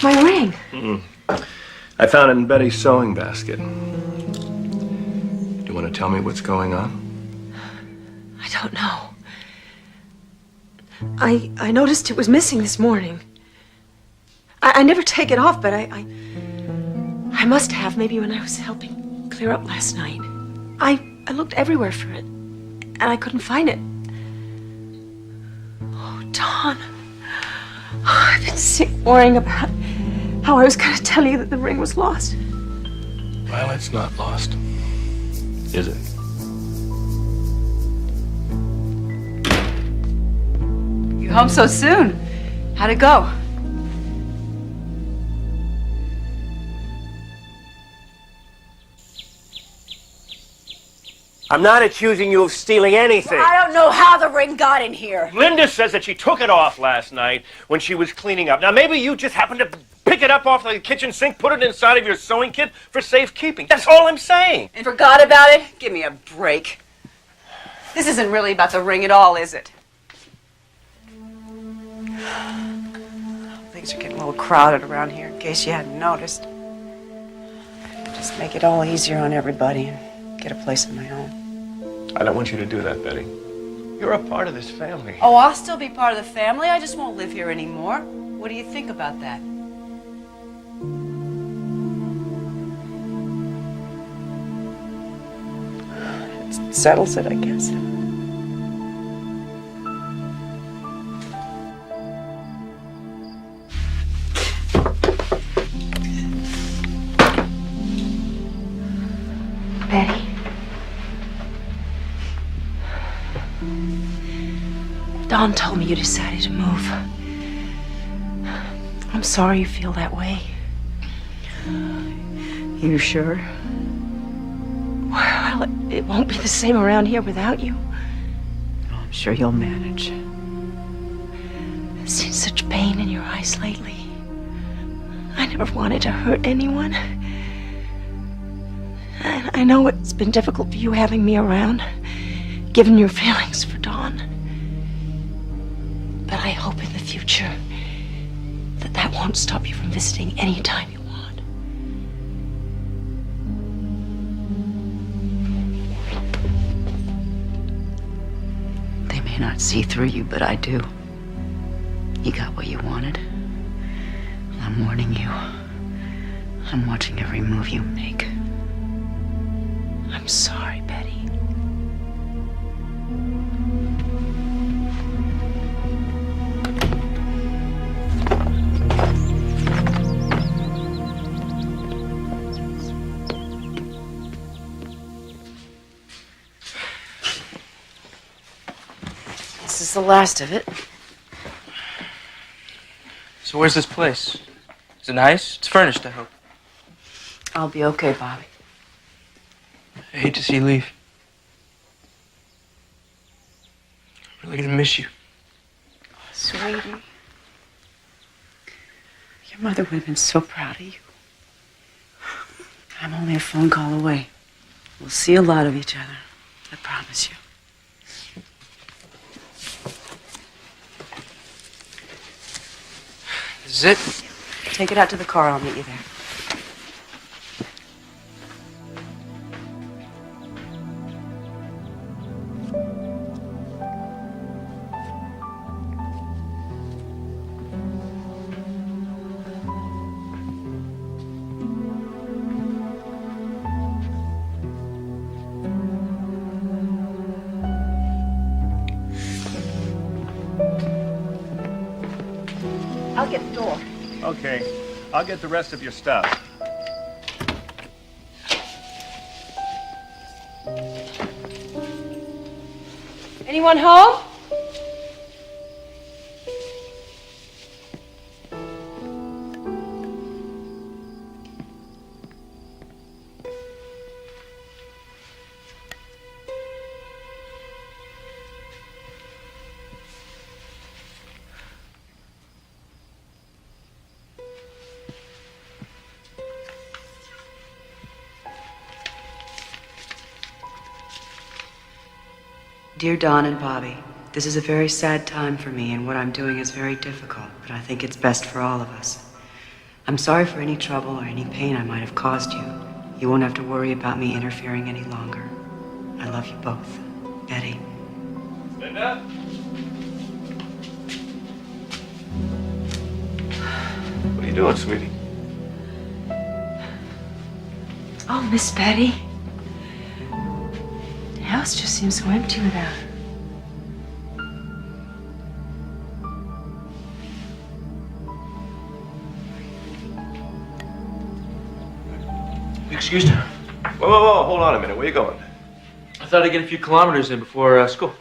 S16: My ring.
S9: I found it in Betty's sewing basket. Do you want to tell me what's going on?
S16: I don't know. I noticed it was missing this morning. I never take it off, but I must have, maybe when I was helping clear up last night. I looked everywhere for it, and I couldn't find it. Oh, Don. Oh, I've been sick worrying about how I was going to tell you that the ring was lost.
S9: Well, it's not lost, is it?
S6: You home so soon? How'd it go?
S17: I'm not accusing you of stealing anything.
S18: I don't know how the ring got in here.
S17: Linda says that she took it off last night when she was cleaning up. Now, maybe you just happened to pick it up off the kitchen sink, put it inside of your sewing kit for safekeeping. That's all I'm saying.
S6: And forgot about it? Give me a break. This isn't really about the ring at all, is it?
S18: Things are getting a little crowded around here, in case you hadn't noticed. Just make it all easier on everybody and get a place of my own.
S9: I don't want you to do that, Betty. You're a part of this family.
S6: Oh, I'll still be part of the family. I just won't live here anymore. What do you think about that?
S18: It settles it, I guess.
S16: Betty. Don told me you decided to move. I'm sorry you feel that way.
S18: You sure?
S16: Well, it won't be the same around here without you.
S18: I'm sure you'll manage.
S16: I've seen such pain in your eyes lately. never wanted to hurt anyone. I know it's been difficult for you having me around, given your feelings for Dawn. But I hope in the future that won't stop you from visiting any time you want.
S12: They may not see through you, but I do. You got what you wanted. I'm warning you. I'm watching every move you make.
S16: I'm sorry, Betty.
S18: This is the last of it.
S10: So where's this place? Is it nice? It's furnished, I hope.
S18: I'll be okay, Bobby.
S10: I hate to see you leave. I'm really gonna miss you.
S18: Sweetie. Your mother would have been so proud of you. I'm only a phone call away. We'll see a lot of each other. I promise you.
S10: This is it?
S18: Take it out to the car. I'll meet you there.
S3: I'll get the door.
S17: Okay, I'll get the rest of your stuff.
S16: Anyone home?
S18: Dear Dawn and Bobby, this is a very sad time for me, and what I'm doing is very difficult, but I think it's best for all of us. I'm sorry for any trouble or any pain I might have caused you. You won't have to worry about me interfering any longer. I love you both. Betty.
S17: Linda? What are you doing, sweetie?
S16: Oh, Miss Betty. The house just seems so empty without her.
S10: Excuse me.
S17: Whoa, hold on a minute. Where you going?
S10: I thought I'd get a few kilometers in before school.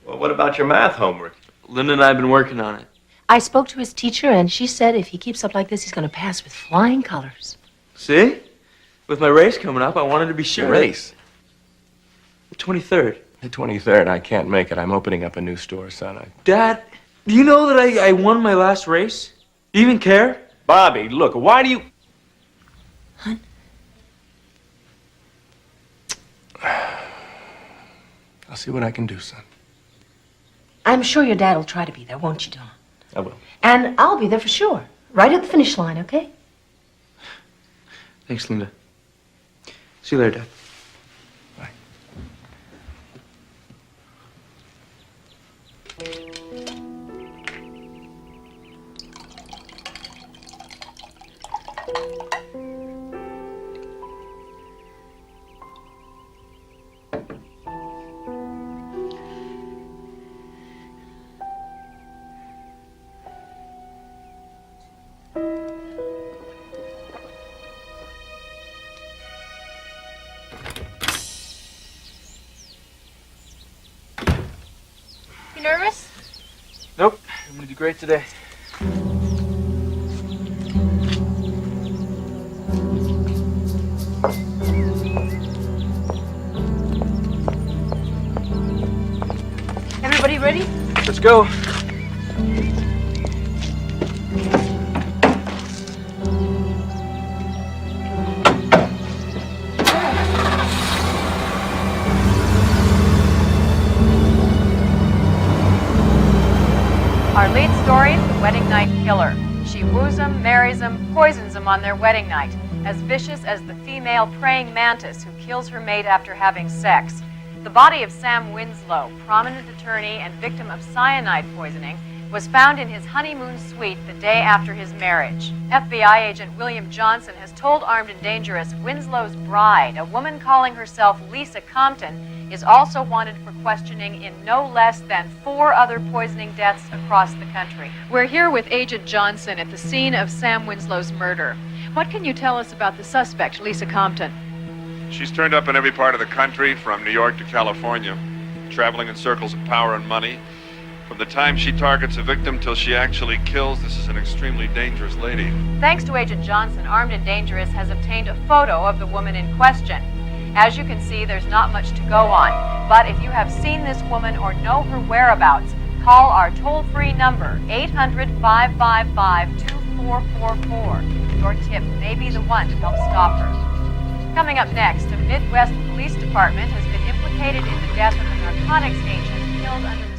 S17: Well, what about your math homework?
S10: Linda and I have been working on it.
S3: I spoke to his teacher, and she said if he keeps up like this, he's going to pass with flying colors.
S10: See? With my race coming up, I wanted to be sure.
S17: Your race?
S10: The 23rd.
S17: The 23rd. I can't make it. I'm opening up a new store, son.
S10: Dad, do you know that I won my last race? Do you even care?
S17: Bobby, look, why do you... I'll see what I can do, son.
S3: I'm sure your dad will try to be there, won't you, Dawn?
S17: I will.
S3: And I'll be there for sure. Right at the finish line, okay?
S10: Thanks, Linda. See you later, Dad.
S5: You nervous?
S10: Nope. I'm gonna do great today.
S16: Everybody ready?
S10: Let's go.
S19: Our lead story, the wedding night killer. She woos him, marries him, poisons him on their wedding night. As vicious as the female praying mantis who kills her mate after having sex. The body of Sam Winslow, prominent attorney and victim of cyanide poisoning, was found in his honeymoon suite the day after his marriage. FBI agent William Johnson has told Armed and Dangerous Winslow's bride, a woman calling herself Lisa Compton, is also wanted for questioning in no less than 4 other poisoning deaths across the country. We're here with Agent Johnson at the scene of Sam Winslow's murder. What can you tell us about the suspect, Lisa Compton?
S7: She's turned up in every part of the country, from New York to California, traveling in circles of power and money. From the time she targets a victim till she actually kills, this is an extremely dangerous lady.
S19: Thanks to Agent Johnson, Armed and Dangerous has obtained a photo of the woman in question. As you can see, there's not much to go on. But if you have seen this woman or know her whereabouts, call our toll-free number, 800-555-2444. Your tip may be the one to help stop her. Coming up next, a Midwest police department has been implicated in the death of a narcotics agent killed under the...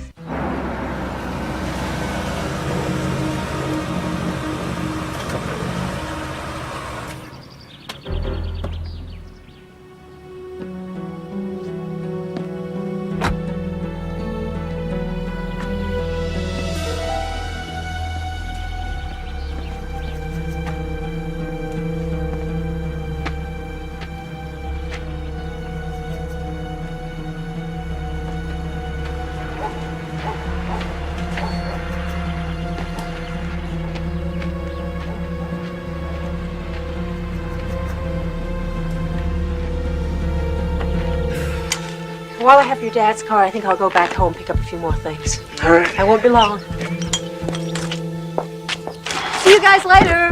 S16: While I have your dad's car, I think I'll go back home and pick up a few more things.
S10: All right.
S16: I won't be long. See you guys later.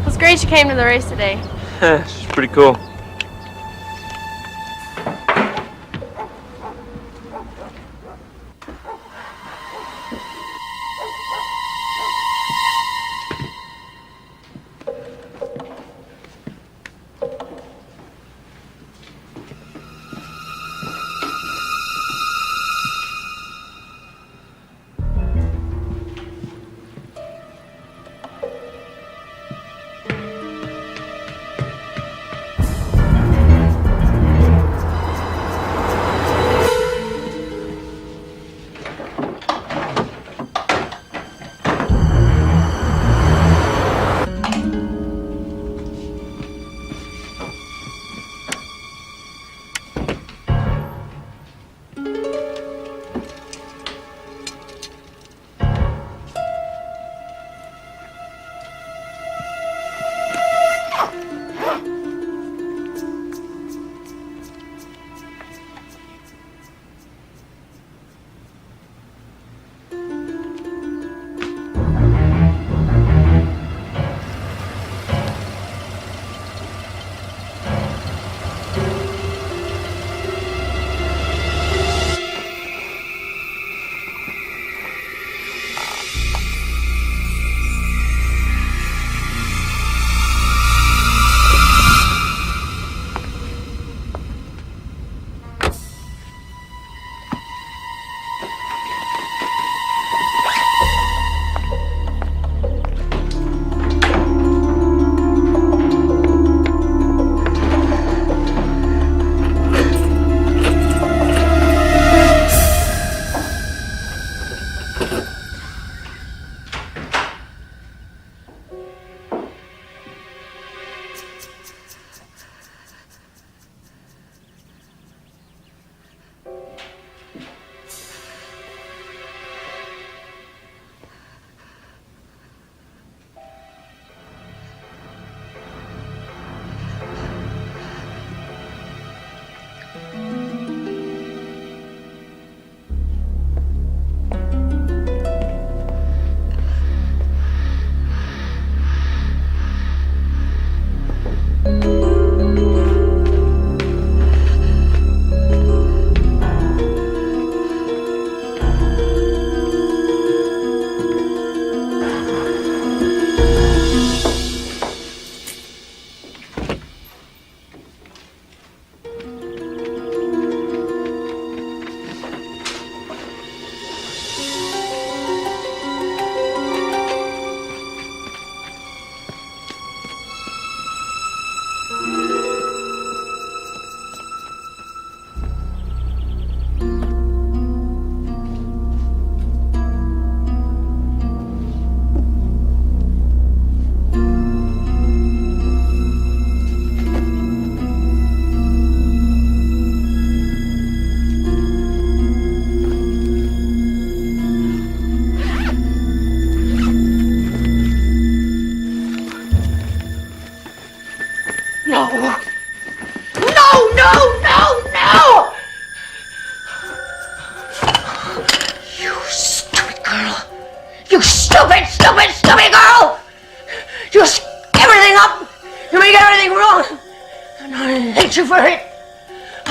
S5: It was great you came to the race today.
S10: It's pretty cool.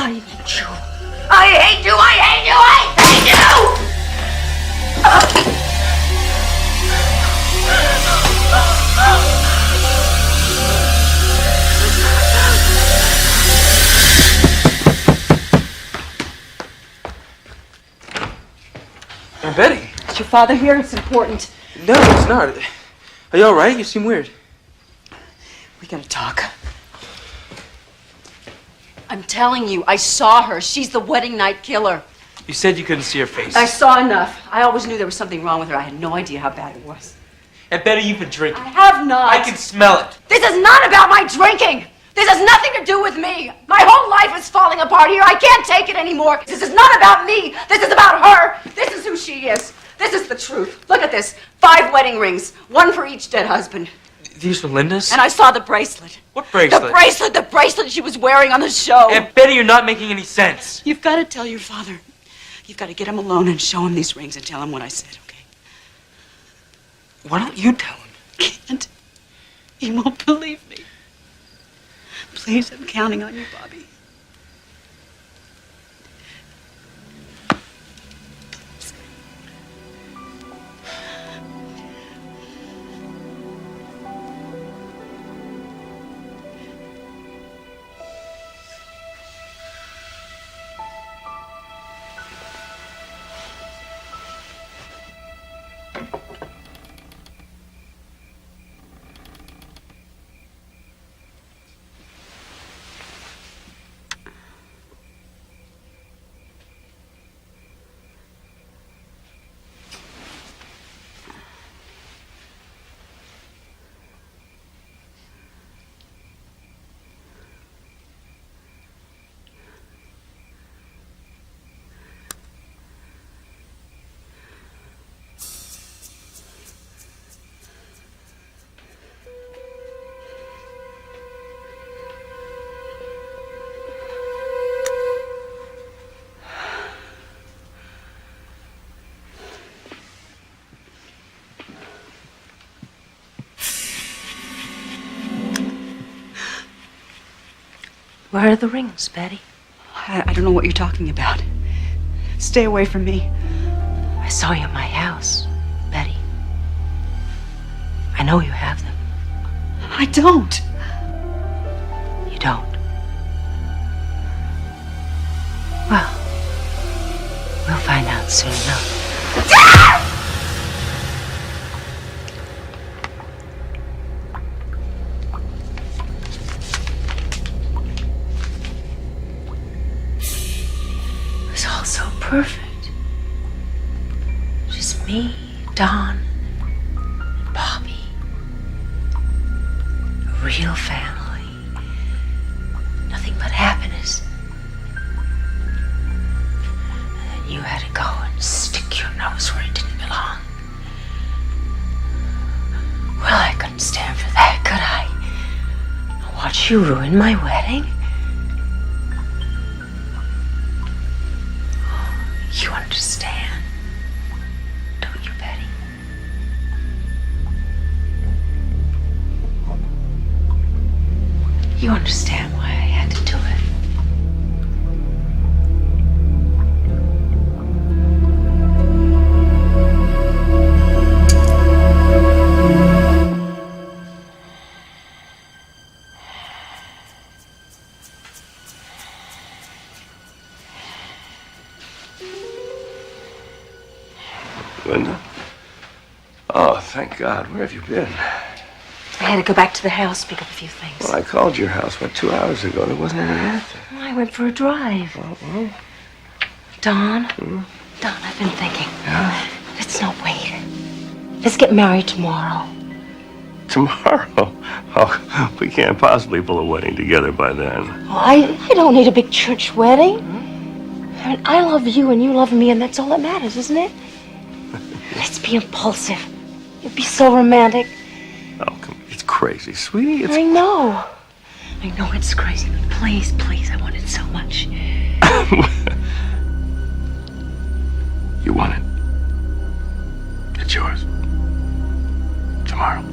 S16: I hate you. I hate you. I hate you. I hate you.
S10: Aunt Betty.
S6: Is your father here? It's important.
S10: No, it's not. Are you all right? You seem weird.
S6: We gotta talk. I'm telling you, I saw her. She's the wedding night killer.
S10: You said you couldn't see her face.
S6: I saw enough. I always knew there was something wrong with her. I had no idea how bad it was.
S10: Aunt Betty, you've been drinking.
S6: I have not.
S10: I can smell it.
S6: This is not about my drinking. This has nothing to do with me. My whole life is falling apart here. I can't take it anymore. This is not about me. This is about her. This is who she is. This is the truth. Look at this. 5 wedding rings. 1 for each dead husband.
S10: These were Linda's?
S6: And I saw the bracelet.
S10: What bracelet?
S6: The bracelet she was wearing on the show.
S10: Aunt Betty, you're not making any sense.
S6: You've got to tell your father. You've got to get him alone and show him these rings and tell him what I said, okay?
S10: Why don't you tell him?
S6: Can't. He won't believe me. Please, I'm counting on you, Bobby.
S3: Where are the rings, Betty?
S6: I don't know what you're talking about. Stay away from me.
S3: I saw you in my house, Betty. I know you have them.
S6: I don't.
S3: You don't? Well, we'll find out soon enough. It was all so perfect. Just me, Don, and Bobby. A real family. Nothing but happiness. And then you had to go and stick your nose where it didn't belong. Well, I couldn't stand for that, could I? Watch you ruin my wedding? You understand, don't you, Betty? You understand why I had to do it.
S4: Linda? Oh, thank God. Where have you been?
S3: I had to go back to the house, pick up a few things.
S4: Well, I called your house, 2 hours ago? There wasn't any answer.
S3: I went for a drive.
S4: Uh-oh.
S3: Don, Don, I've been thinking. Yeah? Let's not wait. Let's get married tomorrow.
S4: Tomorrow? Oh, we can't possibly pull a wedding together by then.
S3: Oh, I don't need a big church wedding. I mean, I love you and you love me, and that's all that matters, isn't it? Let's be impulsive. It'd be so romantic.
S4: Oh, come on. It's crazy, sweetie. It's...
S3: I know it's crazy, but please, please, I want it so much.
S4: You want it? It's yours. Tomorrow.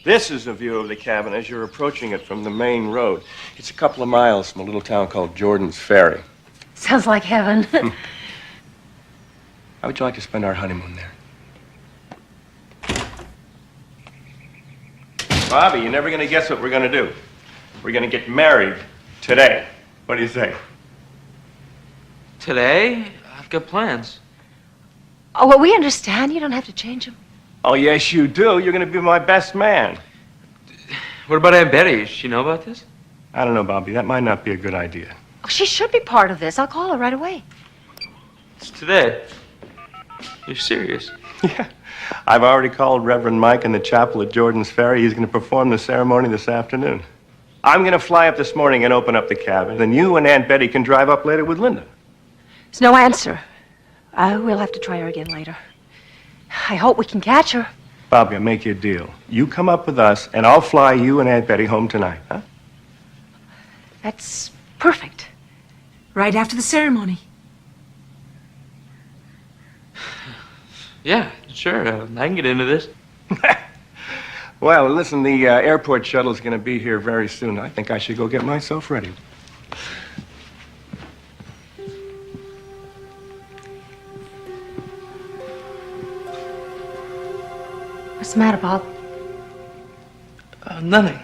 S17: This is a view of the cabin as you're approaching it from the main road. It's a couple of miles from a little town called Jordan's Ferry.
S3: Sounds like heaven.
S17: How would you like to spend our honeymoon there? Bobby, you're never going to guess what we're going to do. We're going to get married today. What do you think?
S10: Today? I've got plans.
S3: Oh, well, we understand. You don't have to change them.
S17: Oh, yes, you do. You're going to be my best man.
S10: What about Aunt Betty? Does she know about this?
S17: I don't know, Bobby. That might not be a good idea.
S3: Oh, she should be part of this. I'll call her right away.
S10: It's today. You're serious?
S17: Yeah. I've already called Reverend Mike in the chapel at Jordan's Ferry. He's going to perform the ceremony this afternoon. I'm going to fly up this morning and open up the cabin. Then you and Aunt Betty can drive up later with Linda.
S3: There's no answer. We'll have to try her again later. I hope we can catch her.
S17: Bobby, I'll make you a deal. You come up with us, and I'll fly you and Aunt Betty home tonight, huh?
S3: That's perfect.
S16: Right after the ceremony.
S10: Yeah, sure. I can get into this.
S17: Well, listen, the airport shuttle's going to be here very soon. I think I should go get myself ready.
S3: What's the matter, Bob?
S10: Nothing.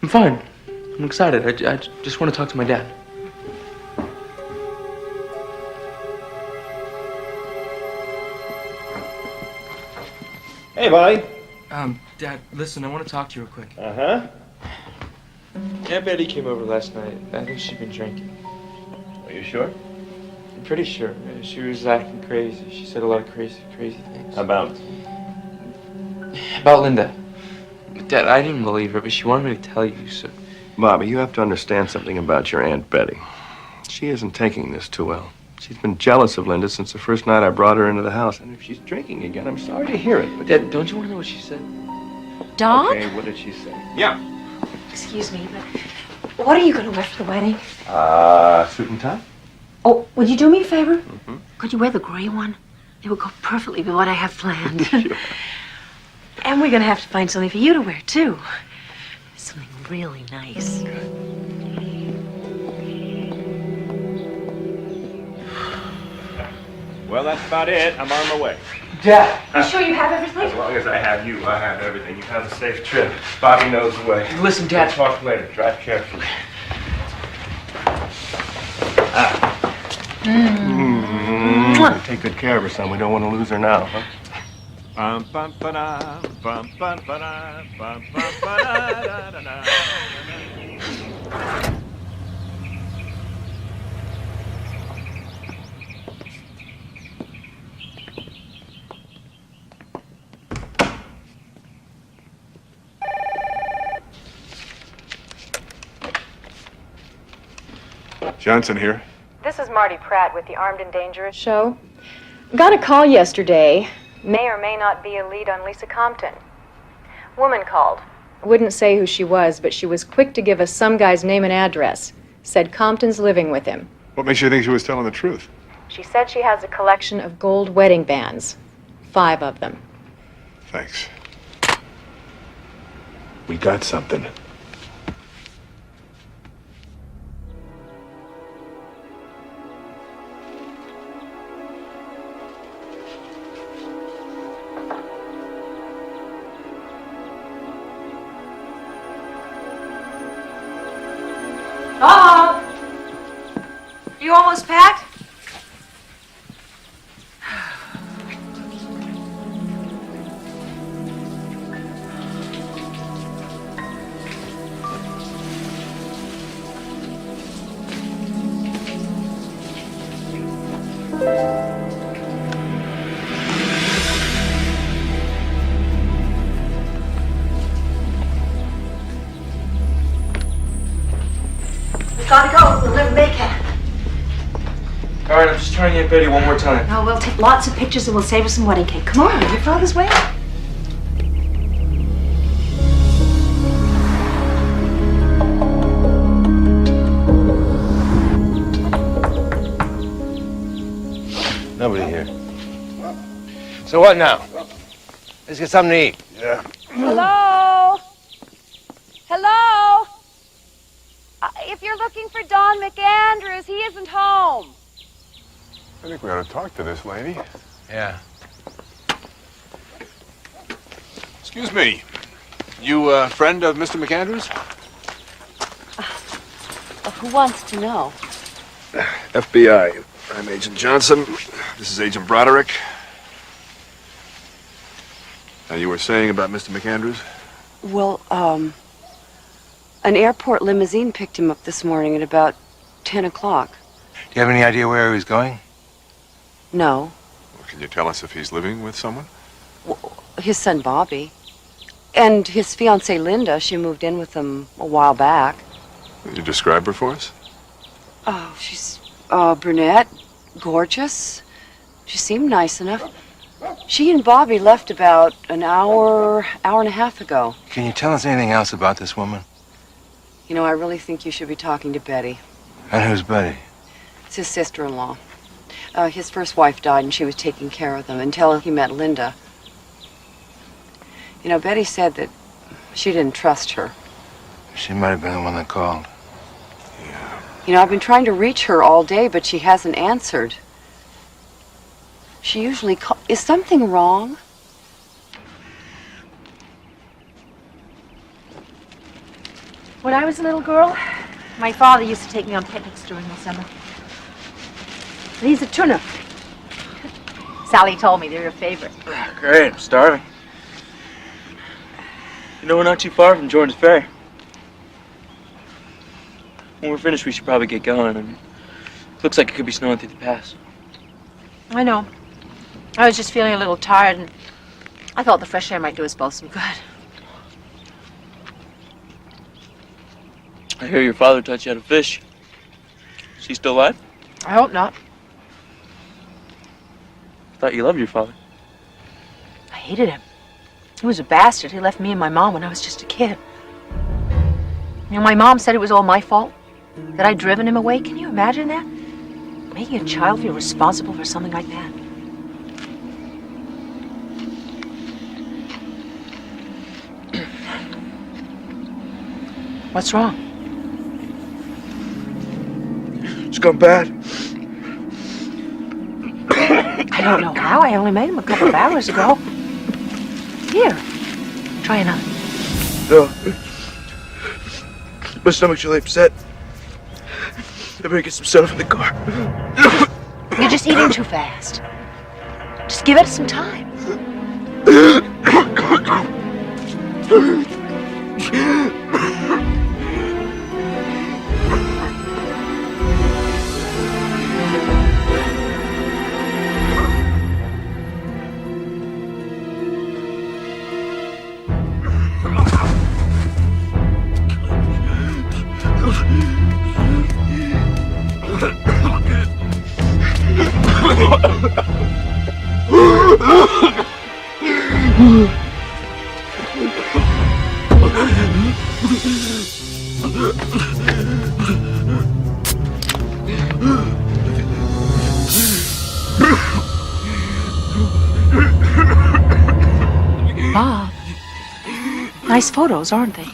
S10: I'm fine. I'm excited. I just want to talk to my dad.
S17: Hey, buddy.
S10: Dad, listen, I want to talk to you real quick.
S17: Uh-huh.
S10: Aunt Betty came over last night. I think she'd been drinking.
S17: Are you sure?
S10: I'm pretty sure. She was acting crazy. She said a lot of crazy things.
S17: About
S10: Linda. Dad, I didn't believe her, but she wanted me to tell you, so...
S17: Bobby, you have to understand something about your Aunt Betty. She isn't taking this too well. She's been jealous of Linda since the first night I brought her into the house. And if she's drinking again, I'm sorry to hear it, but...
S10: Dad, don't you want to know what she said?
S3: Don?
S17: Okay, what did she say? Yeah.
S3: Excuse me, but what are you going to wear for the wedding?
S17: Suit and tie?
S3: Oh, would you do me a favor?
S17: Mm-hmm.
S3: Could you wear the gray one? It would go perfectly with what I have planned.
S17: Sure.
S3: And we're going to have to find something for you to wear, too. Something really nice.
S17: Well, that's about it. I'm on my way.
S10: Dad!
S3: You sure you have everything?
S17: As long as I have you, I have everything. You have a safe trip. Bobby knows the way.
S10: Listen, Dad.
S17: We'll talk later. Drive carefully. Take good care of her, son. We don't want to lose her now, huh?
S7: Johnson here.
S19: This is Marty Pratt with the Armed and Dangerous
S13: Show. Got a call yesterday. May or may not be a lead on Lisa Compton. Woman called. Wouldn't say who she was, but she was quick to give us some guy's name and address. Said Compton's living with him.
S7: What makes you think she was telling the truth?
S13: She said she has a collection of gold wedding bands. 5 of them.
S7: Thanks. We got something.
S3: Bob! You almost packed? We've got to go. We'll never make it.
S10: All right, I'm just trying Aunt Betty one more time.
S3: No, we'll take lots of pictures and we'll save her some wedding cake. Come on, your father's waiting.
S20: Nobody here. So what now? Let's get something to eat.
S7: Yeah.
S19: Hello?
S6: Hello? If you're looking for Don McAndrews, he isn't home.
S7: I think we ought to talk to this lady.
S2: Yeah.
S7: Excuse me. You a friend of Mr. McAndrews?
S12: Who wants to know?
S7: FBI. I'm Agent Johnson. This is Agent Broderick. Now, you were saying about Mr. McAndrews?
S12: Well, an airport limousine picked him up this morning at about 10 o'clock.
S2: Do you have any idea where he was going?
S12: No.
S7: Well, can you tell us if he's living with someone?
S12: His son Bobby. And his fiancée Linda, she moved in with him a while back.
S7: Can you describe her for us?
S12: Oh, she's brunette, gorgeous. She seemed nice enough. She and Bobby left about an hour and a half ago.
S2: Can you tell us anything else about this woman?
S12: You know, I really think you should be talking to Betty.
S2: And who's Betty?
S12: It's his sister-in-law. His first wife died and she was taking care of them until he met Linda. You know, Betty said that she didn't trust her.
S2: She might have been the one that called.
S12: You know, I've been trying to reach her all day, but she hasn't answered. She usually calls. Is something wrong?
S3: When I was a little girl, my father used to take me on picnics during the summer. These are tuna. Sally told me they're your favorite.
S10: Great, I'm starving. You know, we're not too far from Jordan's Ferry. When we're finished, we should probably get going. And it looks like it could be snowing through the pass.
S3: I know. I was just feeling a little tired, and I thought the fresh air might do us both some good.
S10: I hear your father taught you how to fish. Is he still alive?
S3: I hope not.
S10: I thought you loved your father.
S3: I hated him. He was a bastard. He left me and my mom when I was just a kid. You know, my mom said it was all my fault, that I'd driven him away. Can you imagine that? Making a child feel responsible for something like that. What's wrong?
S10: It's gone bad.
S3: I don't know how. I only made him a couple of hours ago. Here, try another.
S10: No. My stomach's really upset. I better get some stuff in the car.
S3: You're just eating too fast. Just give it some time. Bob, nice photos, aren't they?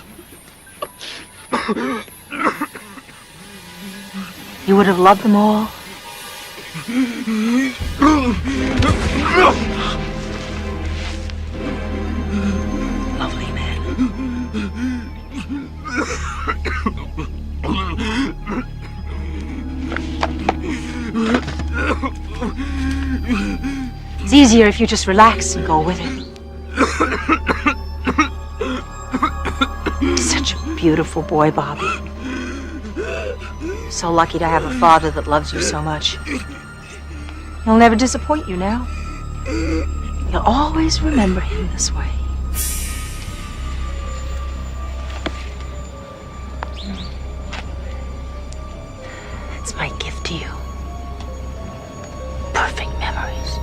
S3: You would have loved them all. Lovely man. It's easier if you just relax and go with it. Such a beautiful boy, Bobby. So lucky to have a father that loves you so much. He'll never disappoint you now. You'll always remember him this way. It's my gift to you. Perfect memories.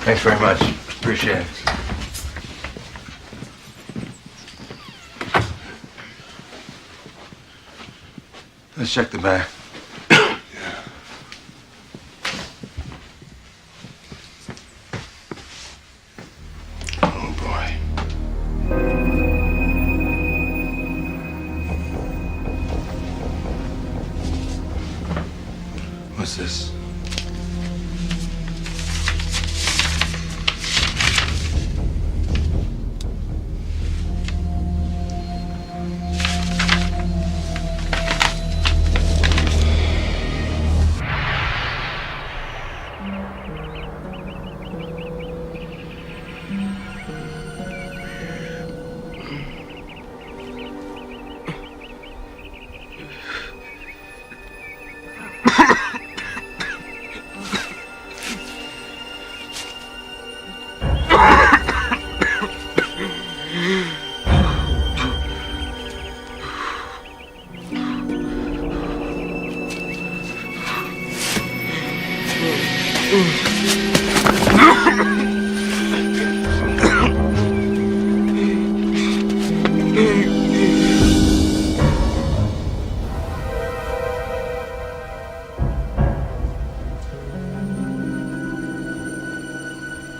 S2: Thanks very much. Appreciate it. Let's check the back. is this?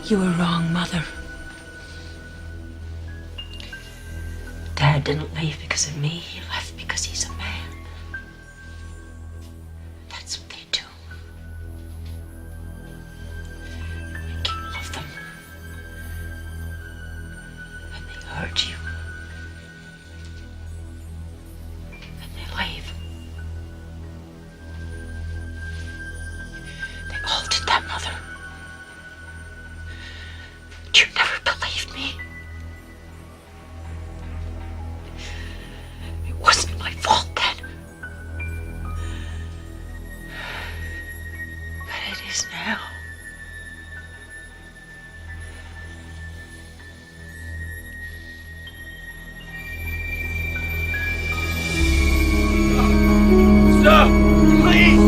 S3: You were wrong, Mother. Dad didn't leave because of me. He left because he's a man. That's what they do. Make you love them. And they hurt you. And they leave. They all did that, Mother. You never believed me. It wasn't my fault then. But it is now.
S10: Stop! Please!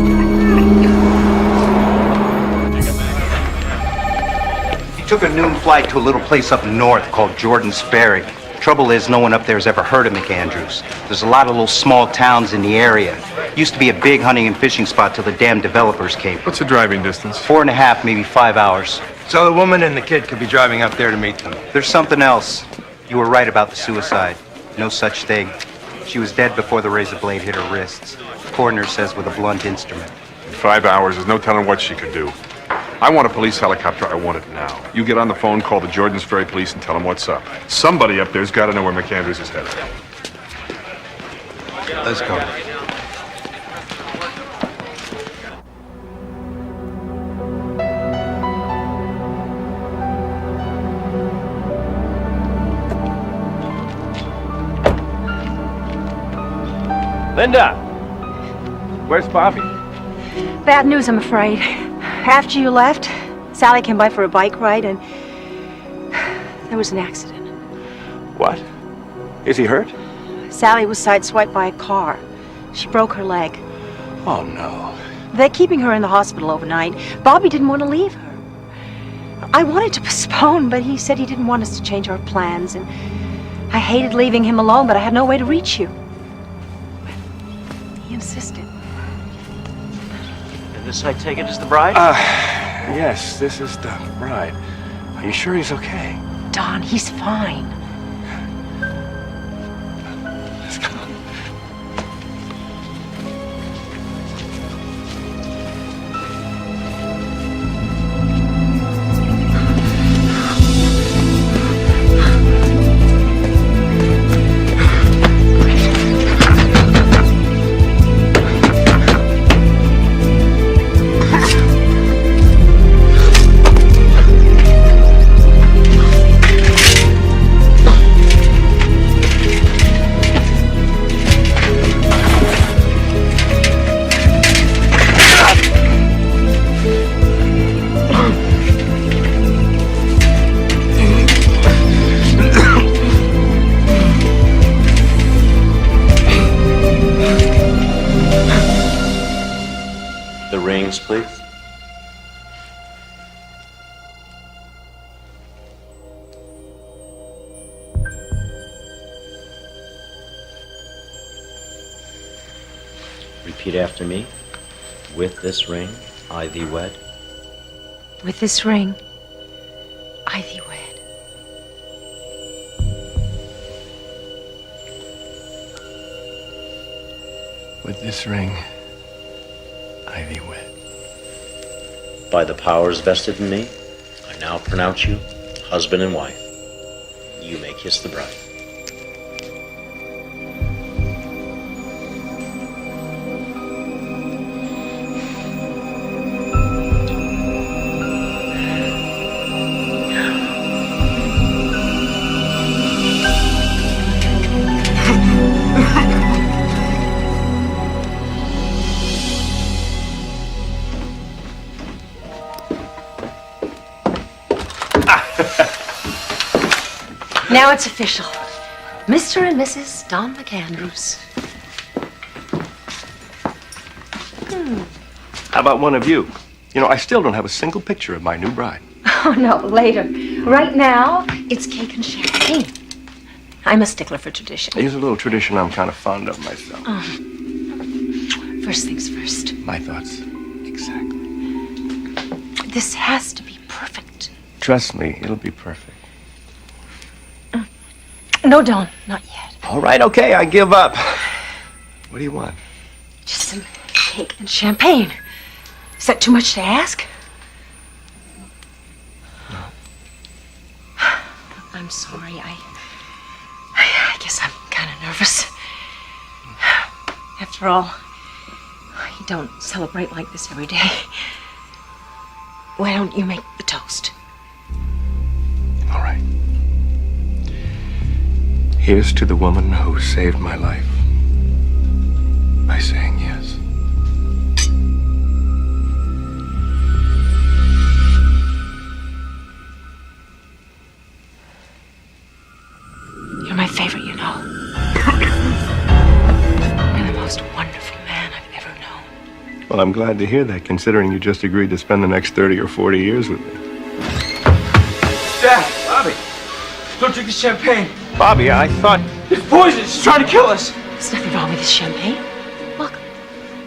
S21: He took a noon flight to a little place up north called Jordan's Ferry. Trouble is, no one up there has ever heard of McAndrews. There's a lot of little small towns in the area. Used to be a big hunting and fishing spot till the damn developers came.
S7: What's the driving distance?
S21: 4.5, maybe 5 hours.
S2: So the woman and the kid could be driving up there to meet them.
S21: There's something else. You were right about the suicide. No such thing. She was dead before the razor blade hit her wrists. Coroner says with a blunt instrument.
S7: In 5 hours, there's no telling what she could do. I want a police helicopter. I want it now. You get on the phone, call the Jordan's Ferry police, and tell them what's up. Somebody up there's got to know where McAndrews is headed.
S2: Let's go.
S9: Linda! Where's Bobby?
S16: Bad news, I'm afraid. After you left, Sally came by for a bike ride and there was an accident.
S9: What? Is he hurt?
S16: Sally was sideswiped by a car. She broke her leg.
S9: Oh, no.
S16: They're keeping her in the hospital overnight. Bobby didn't want to leave her. I wanted to postpone, but he said he didn't want us to change our plans, and I hated leaving him alone, but I had no way to reach you. He insisted.
S11: And this, I take it, is the bride?
S9: Yes, this is the bride. Are you sure he's okay?
S16: Don, he's fine.
S9: Let's go.
S22: The rings, please. Repeat after me. With this ring, I thee wed.
S16: With this ring, I thee wed.
S2: With this ring, I thee wed.
S22: By the powers vested in me, I now pronounce you husband and wife. You may kiss the bride.
S3: Now it's official. Mr. and Mrs. Don McAndrews.
S17: How about one of you? You know, I still don't have a single picture of my new bride.
S3: Oh, no, later. Right now, it's cake and champagne. I'm a stickler for tradition.
S17: Here's a little tradition I'm kind of fond of myself.
S3: First things first.
S17: My thoughts. Exactly.
S3: This has to be perfect.
S17: Trust me, it'll be perfect.
S3: No, Don, not yet.
S17: All right, okay, I give up. What do you want?
S3: Just some cake and champagne. Is that too much to ask?
S17: No.
S3: I'm sorry. I guess I'm kind of nervous. After all, you don't celebrate like this every day. Why don't you make the toast?
S17: All right. Here's to the woman who saved my life by saying yes.
S3: You're my favorite, you know. You're the most wonderful man I've ever known.
S17: Well, I'm glad to hear that, considering you just agreed to spend the next 30 or 40 years with me.
S10: Dad, Bobby, don't drink the champagne.
S17: Bobby, I thought...
S10: It's poison. It's trying to kill us.
S3: There's nothing wrong with this champagne.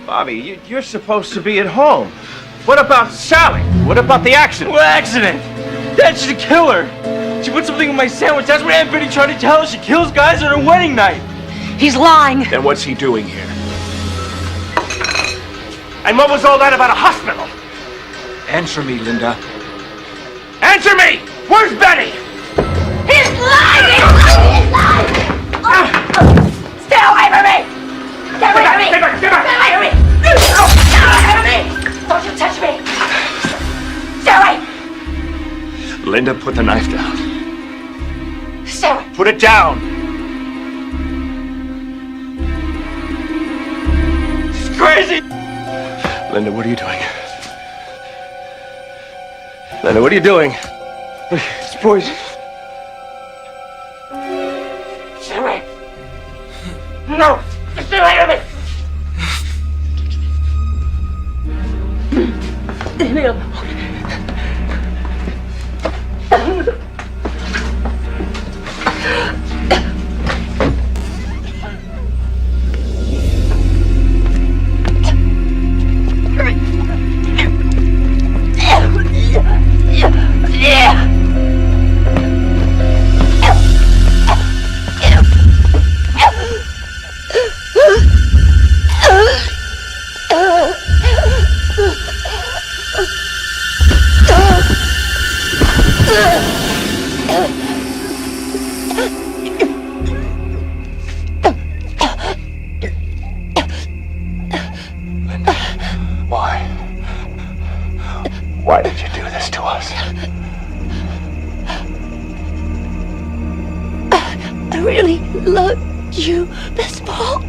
S17: Bobby, you're supposed to be at home. What about Sally? What about the accident?
S10: What accident? Dad, she's a killer. She put something in my sandwich. That's what Aunt Betty tried to tell us. She kills guys on her wedding night.
S3: He's lying.
S17: Then what's he doing here? And what was all that about a hospital?
S10: Answer me, Linda.
S17: Answer me! Where's Betty?
S6: He's lying! He's lying! He's lying! Stay away from me! Stay away from me! Stay away from me! Stay away from me! Don't you touch me! Stay away!
S17: Linda, put the knife down.
S6: Stay away!
S17: Put it down!
S10: She's crazy!
S17: Linda, what are you doing? Linda, what are you doing?
S10: It's poison.
S6: Stay away! No! Stay away from me! Leave me alone.
S17: Why did you do this to us?
S6: I really love you, Miss Paul.